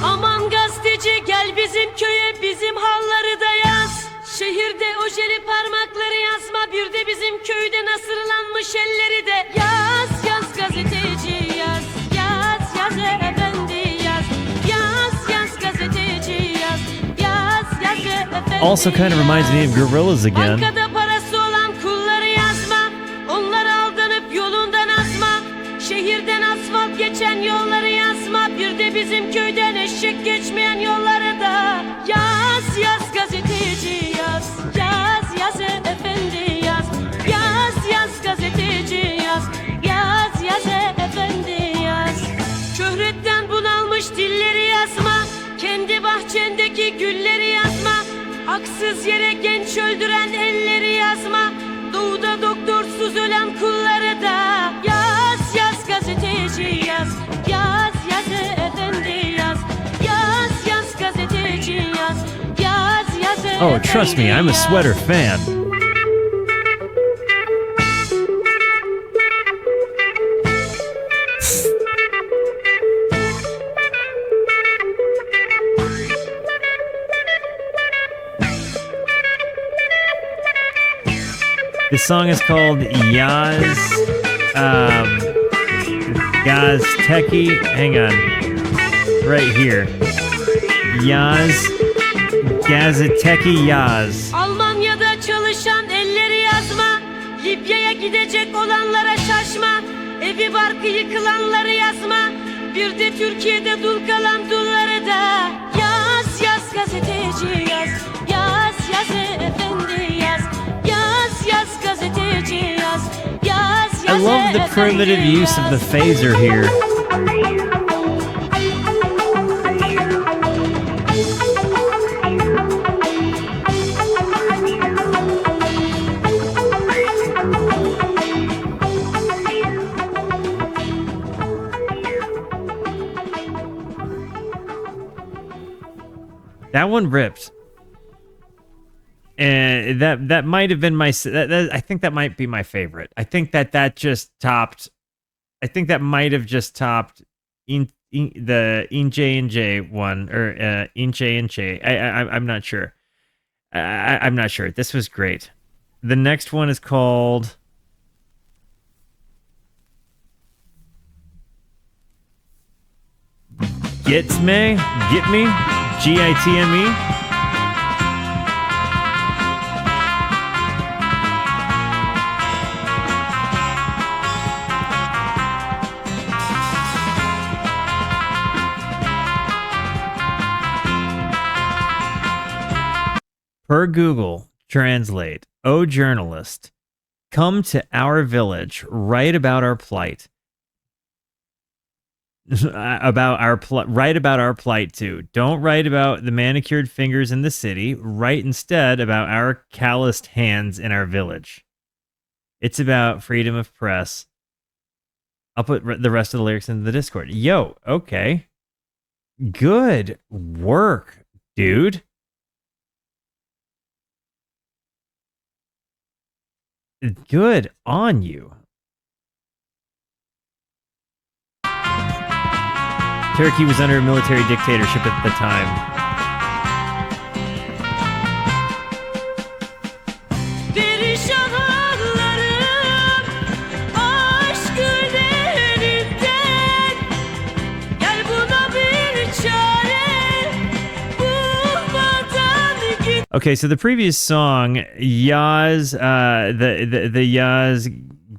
Aman gazeteci gel bizim köye, bizim halları da yaz. Şehirde ojeli parmakları yazma, bir de bizim köyde nasırlanmış elleri de yaz. Yaz gazeteci yaz, yaz yaz efendi yaz, yaz yaz gazeteci yaz, yaz yaz efendi. Also kind of reminds me of Gorillas again. Bankada parası olan kulları yazma, onlar aldanıp yolundan azma. Şehirden asfalt geçen yolları yazma, bir de bizim köyden eşek geçmeyen yolları da yaz. Yaz gazeteci yaz. dilleri yazma, kendi bahçendeki gülleri yazma, haksız yere genç öldüren elleri yazma, doğuda doktorsuz ölen kulları da yaz, yaz gazeteci yaz, yaz, yaz efendi yaz, yaz, yaz gazeteci yaz, yaz, yaz efendi. Oh, trust me, I'm a Sweater fan. This song is called Yaz Gazeteci. Hang on. Right here. Yaz Gazeteci Yaz. Almanya'da çalışan elleri yazma, Libya'ya gidecek olanlara şaşma, evi barkı yıkılanları yazma, bir de Türkiye'de dul kalan dulları da yaz, yaz gazeteci yaz, yaz, yaz efendi yaz, yaz, yaz gazeteci yaz, yaz, yaz. I love the primitive use of the phaser here. That one ripped, and that might have been my. I think that might be my favorite. I think that just topped. I think that might have just topped the Inje Inje one, or Inje Inje. I'm not sure. I'm not sure. This was great. The next one is called Gitme, Gitme. Per Google Translate, "O journalist, come to our village, write about our plight." Write about our plight too. Don't write about the manicured fingers in the city. Write instead about our calloused hands in our village. It's about freedom of press. I'll put the rest of the lyrics into the Discord. Yo, okay. Good work, dude. Good on you. Turkey was under a military dictatorship at the time. Okay, so the previous song, Yaz, the Yaz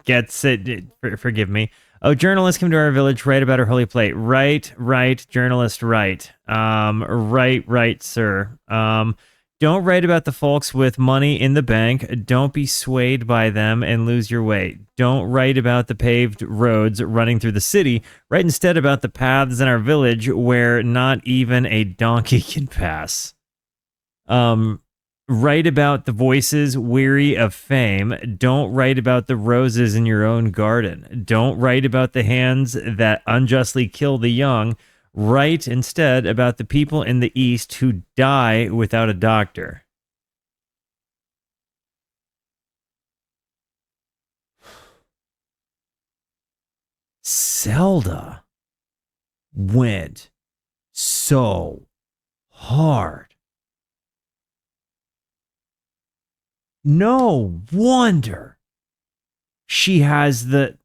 gets it. Forgive me. Oh, journalists come to our village, write about our holy plate. Right, journalist, right. Right, sir. Don't write about the folks with money in the bank. Don't be swayed by them and lose your way. Don't write about the paved roads running through the city. Write instead about the paths in our village where not even a donkey can pass. Write about the voices weary of fame. Don't write about the roses in your own garden. Don't write about the hands that unjustly kill the young. Write instead about the people in the East who die without a doctor. Selda went so hard. No wonder she has the...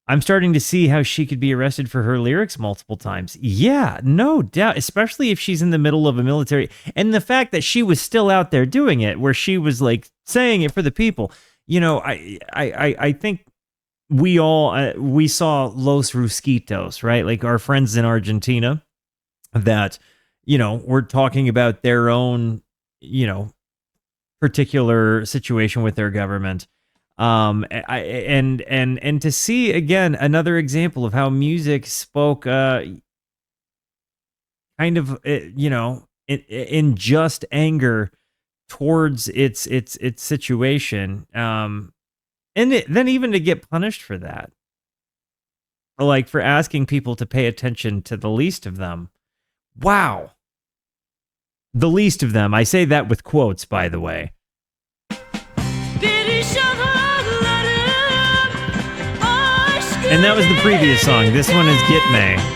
I'm starting to see how she could be arrested for her lyrics multiple times. Yeah, no doubt, especially if she's in the middle of a military... And the fact that she was still out there doing it, where she was like saying it for the people. You know, I think we saw Los Rusquitos, right? Like our friends in Argentina that, you know, were talking about their own, you know, particular situation with their government, and to see again another example of how music spoke kind of, in just anger towards its situation. And then even to get punished for that, like for asking people to pay attention to the least of them. Wow. The least of them. I say that with quotes, by the way. And that was the previous song. This one is Gitme.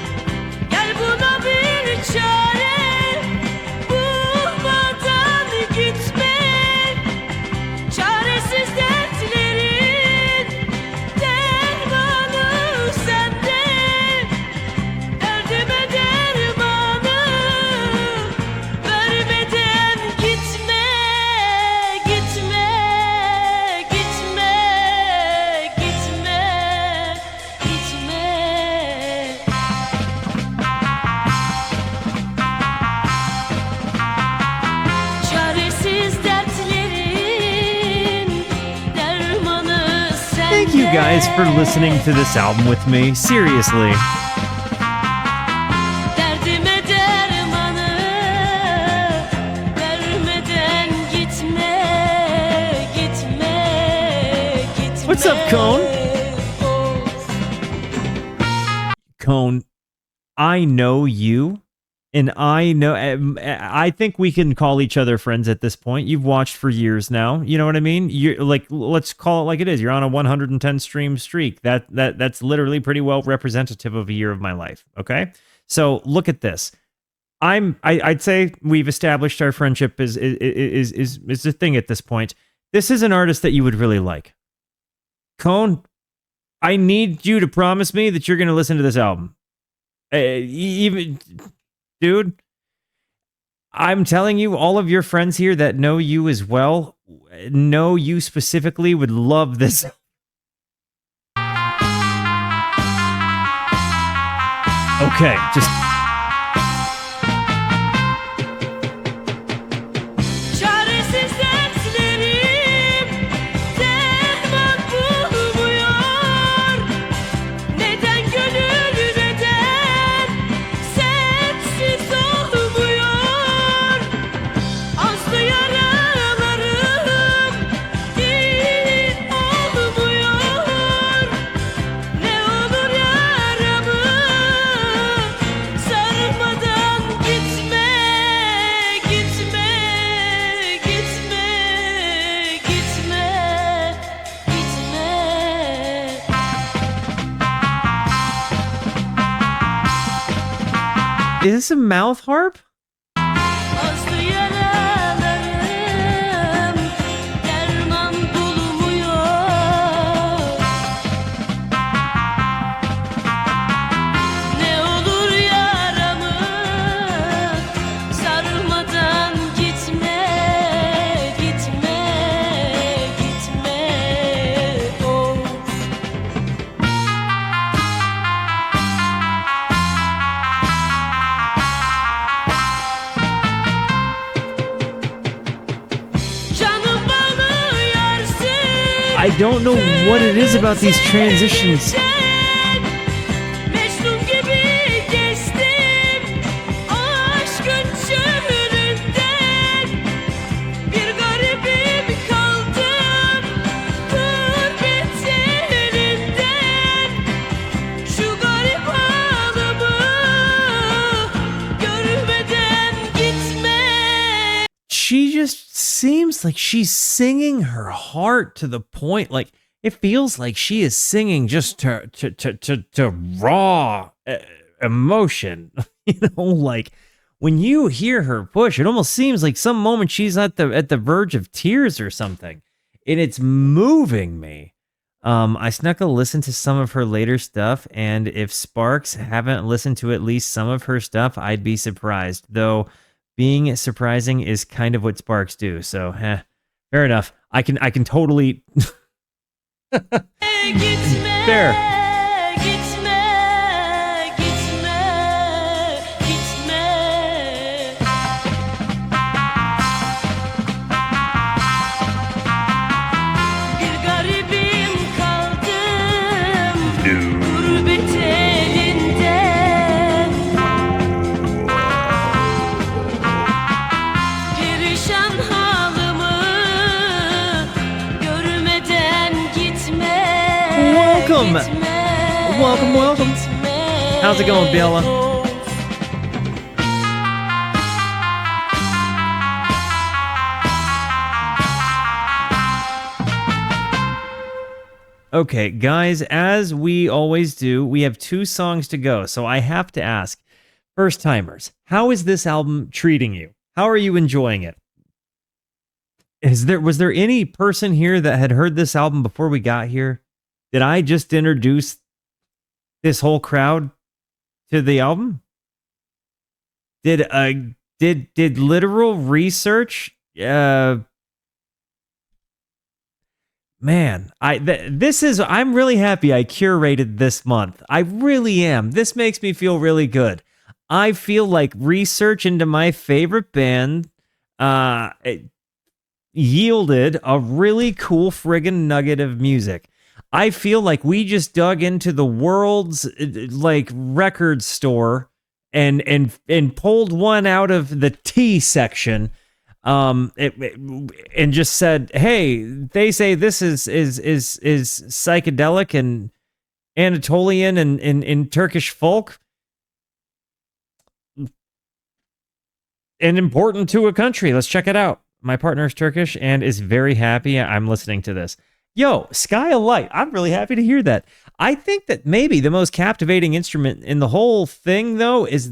Thank you guys for listening to this album with me. Seriously. What's up, Cone? Cone, I know you. And I think we can call each other friends at this point. You've watched for years now. You know what I mean? You're like, let's call it like it is. You're on a 110 stream streak. That's literally pretty well representative of a year of my life. Okay. So look at this. I'd say we've established our friendship is a thing at this point. This is an artist that you would really like. Cone, I need you to promise me that you're going to listen to this album. Dude, I'm telling you, all of your friends here that know you as well, know you specifically, would love this. Okay, just... Is this a mouth harp? I don't know what it is about these transitions. She just seems like she's singing her heart to the point, like it feels like she is singing just to raw emotion. Like when you hear her push, it almost seems like some moment she's at the verge of tears or something, and it's moving me. I snuck a listen to some of her later stuff, and if Sparks haven't listened to at least some of her stuff, I'd be surprised, though. Being surprising is kind of what Sparks do, so fair enough. I can totally fair. welcome. How's it going, Bella? Okay, guys, as we always do, we have 2 songs to go, so I have to ask, first timers, how is this album treating you? How are you enjoying it? Was there any person here that had heard this album before we got here? Did I just introduce this whole crowd to the album? Did literal research man, I'm really happy I curated this month. I really am. This makes me feel really good. I feel like research into my favorite band yielded a really cool friggin' nugget of music. I feel like we just dug into the world's like record store and pulled one out of the T section, and just said, "Hey, they say this is psychedelic and Anatolian and in Turkish folk, and important to a country. Let's check it out." My partner is Turkish and is very happy I'm listening to this. Yo, Sky of Light. I'm really happy to hear that. I think that maybe the most captivating instrument in the whole thing, though, is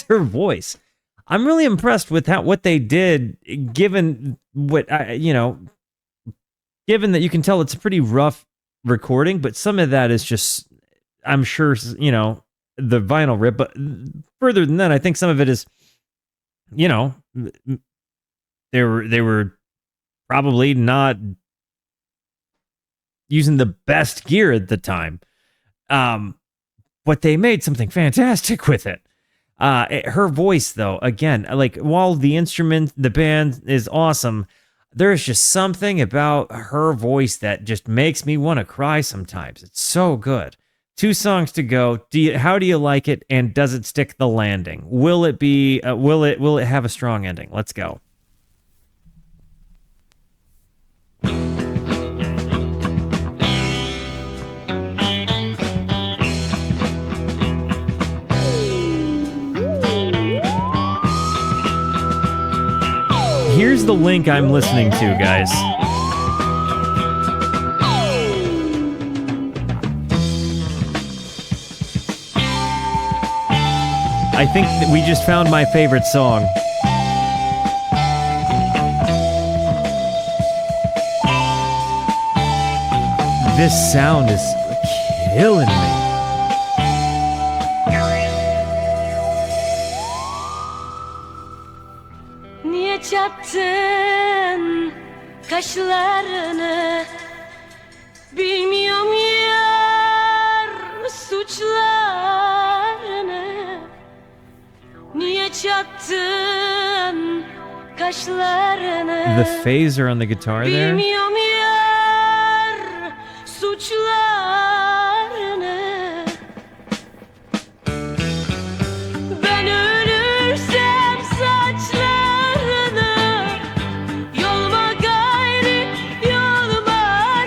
her voice. I'm really impressed with what they did, given given that you can tell it's a pretty rough recording, but some of that is just, I'm sure, the vinyl rip. But further than that, I think some of it is, they were probably not using the best gear at the time. But they made something fantastic with it. Her voice, though, again, like, while the band is awesome, there's just something about her voice that just makes me want to cry sometimes. It's so good. 2 songs to go. How do you like it? And does it stick the landing? Will it be? Will it have a strong ending? Let's go. Here's the link I'm listening to, guys. I think that we just found my favorite song. This sound is killing me. Niye çattın kaşlarını, bilmiyorum yar suçlarını. Niye çattın kaşlarını, The phaser on the guitar there. bilmiyorum yar suçlarını. Ben ölürsem saçlarını yolma gayri, yolma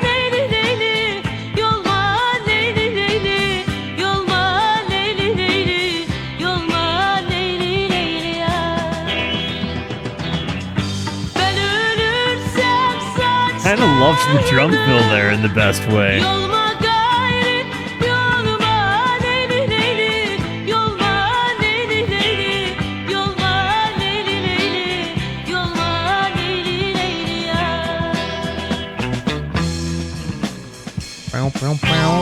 leyli leyli, yolma leyli leyli, yolma leyli leyli, yolma leyli leyli ya. Ben ölürsem saçlarını Kind of loves the drum fill there in the best way. yolma gayri, yolma leyli leyli, yolma leyli leyli, yolma leyli leyli, yolma leyli leyli ya. Bow, bow, bow.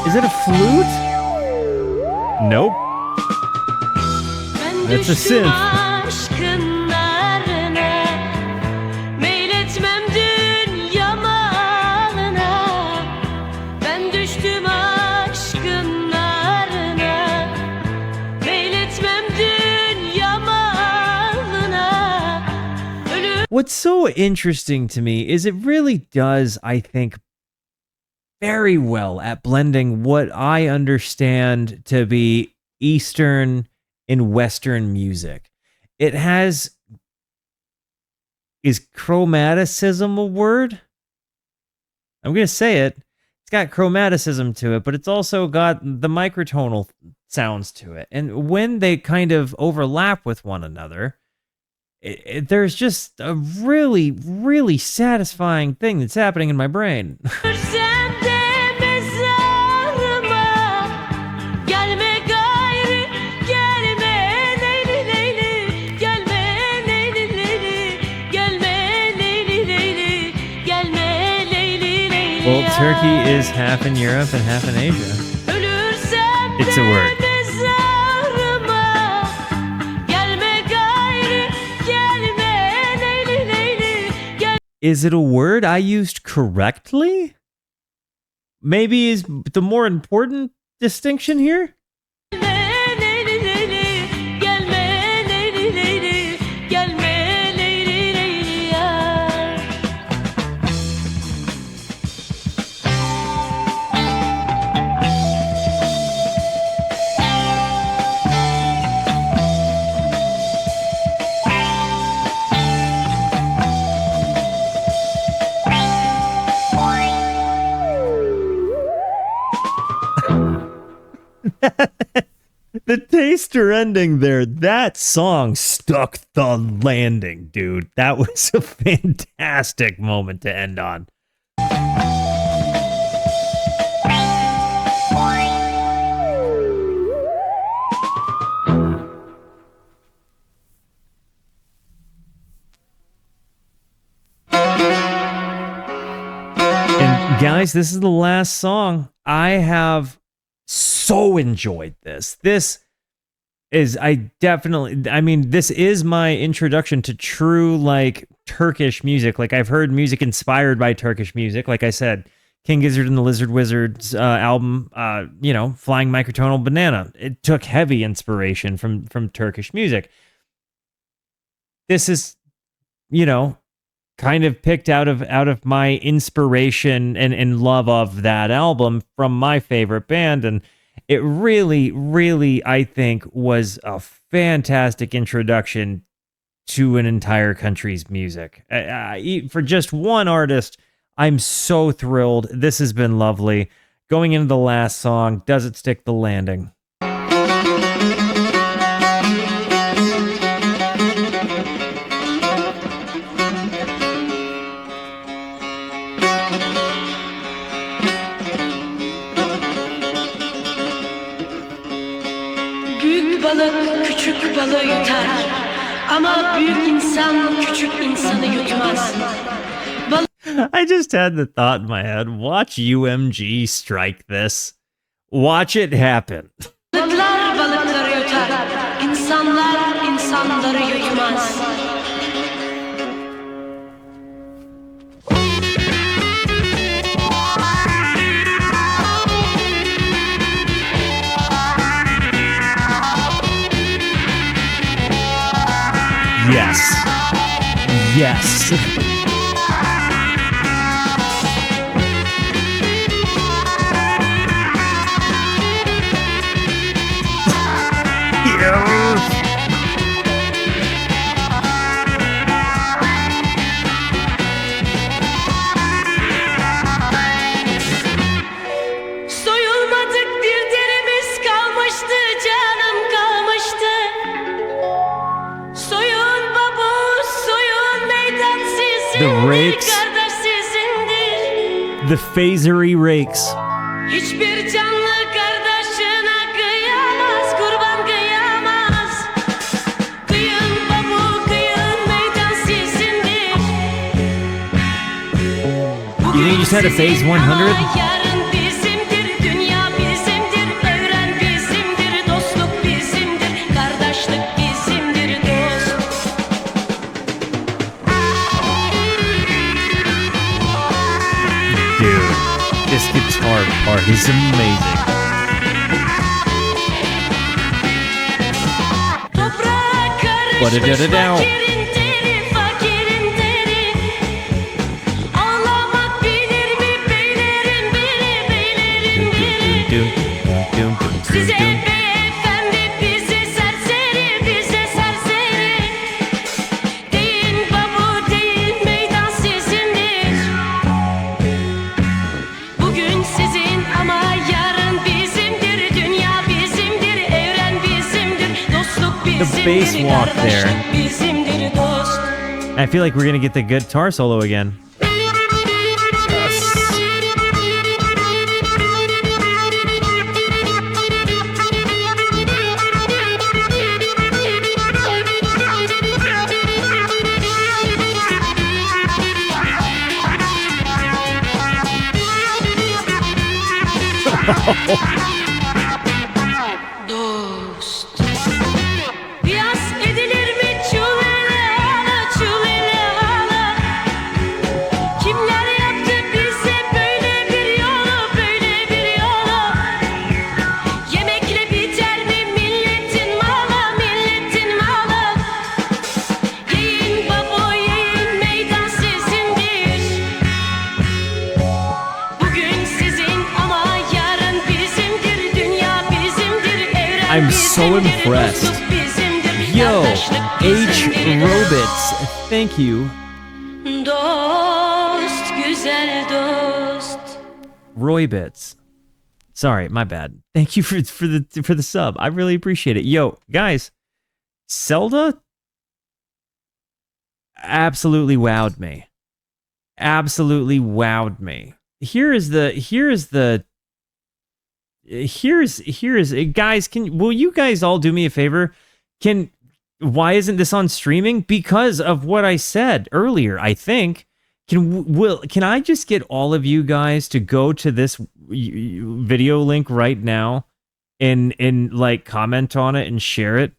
Is it a flute? Nope. Ben That's a düştüm synth. aşkın narına, meyletmem dünya malına. Ben düştüm aşkın narına, meyletmem dünya malına. What's so interesting to me is it really does, I think, very well at blending what I understand to be Eastern and Western music. It has, is chromaticism a word? I'm going to say it. It's got chromaticism to it, but it's also got the microtonal sounds to it. And when they kind of overlap with one another, there's just a really, really satisfying thing that's happening in my brain. Well, Turkey is half in Europe and half in Asia. It's a word. Is it a word I used correctly? Maybe is the more important distinction here? The taster ending there, that song stuck the landing, dude. That was a fantastic moment to end on. And guys, this is the last song. I have so enjoyed this. This is, this is my introduction to true, like, Turkish music. Like, I've heard music inspired by Turkish music. Like I said, King Gizzard and the Lizard Wizard's album, Flying Microtonal Banana. It took heavy inspiration from Turkish music. This is, kind of picked out of my inspiration and love of that album from my favorite band. And it really, really, I think, was a fantastic introduction to an entire country's music. For just one artist, I'm so thrilled. This has been lovely. Going into the last song, does it stick the landing? Balık küçük balığı yutar ama büyük insan küçük insanı yutmaz. I just had the thought in my head, watch UMG strike this. Watch it happen. Balıklar balıkları yutar, insanlar insanları yutmaz. Yes. Yes. Soyulmadık bir derimiz kalmıştı, canım kalmıştı. Soyun babu, soyun meydan sizindir, rakes. kardeş sizindir. The phasery rakes. Hiçbir canlı kardeşine kıyamaz, kurban kıyamaz. Kıyın babu, kıyın meydan sizindir. You think you just had a phase 100? Yarın bizimdir, dünya bizimdir, evren bizimdir, dostluk bizimdir, kardeşlik bizimdir, dost. Dude, this guitar part is amazing. Toprağa karışmış Ba-da-da-da-dow. fakirin teri, fakirin teri. Ağlamak bilir mi beylerin biri, beylerin biri. Size beyefendi, bize serseri, bize serseri. Deyin babu, deyin meydan sizindir. bass walk there. Bizimdir dost. I feel like we're gonna get the guitar solo again. Dost. Yaz edilir mi çulele ala, çulele ala? Kimler yaptı bize böyle bir yolu, böyle bir yolu? Yemekle biter mi milletin malı, milletin malı? Yiyin babo yiyin, meydan sizindir. Bugün sizin ama yarın bizimdir. Dünya bizimdir, evren I'm so bizimdir, impressed. dostluk bizimdir, Yo, kardeşlik H. bizimdir. Robits, thank you. Dost, güzel dost. Roybits. Sorry, my bad. Thank you for the sub. I really appreciate it. Yo, guys, Selda absolutely wowed me. Absolutely wowed me. Here's guys, will you guys all do me a favor? Why isn't this on streaming? Because of what I said earlier, I think. Can I just get all of you guys to go to this video link right now and like comment on it and share it?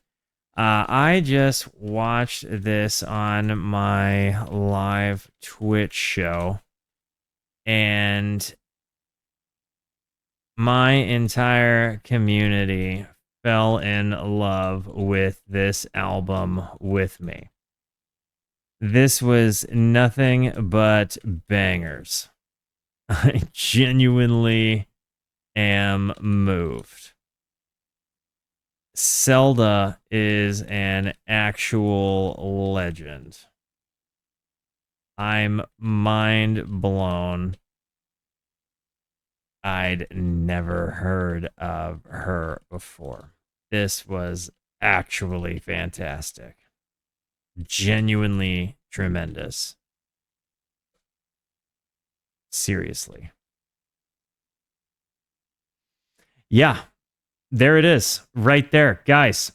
I just watched this on my live Twitch show, and my entire community fell in love with this album with me. This was nothing but bangers. I genuinely am moved. Selda is an actual legend. I'm mind blown. I'd never heard of her before. This was actually fantastic. Genuinely tremendous. Seriously. Yeah. There it is. Right there. Guys,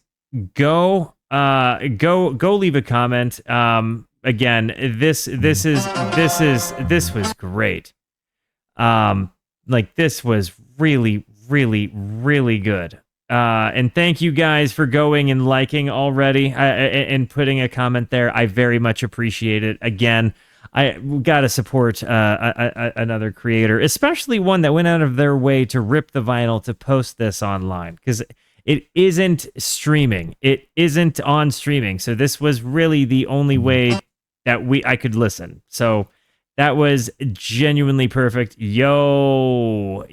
go leave a comment. Again, this was great. Like, this was really, really, really good. And thank you guys for going and liking already and putting a comment there. I very much appreciate it. Again, I got to support another creator, especially one that went out of their way to rip the vinyl to post this online, because it isn't streaming. It isn't on streaming. So this was really the only way that I could listen. So that was genuinely perfect. Yo,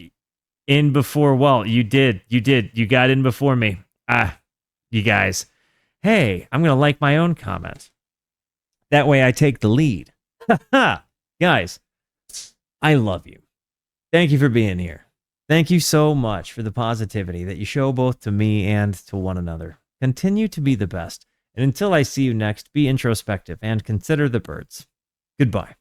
in before Walt. You did. You got in before me. You guys. Hey, I'm going to like my own comment. That way I take the lead. Guys, I love you. Thank you for being here. Thank you so much for the positivity that you show both to me and to one another. Continue to be the best. And until I see you next, be introspective and consider the birds. Goodbye.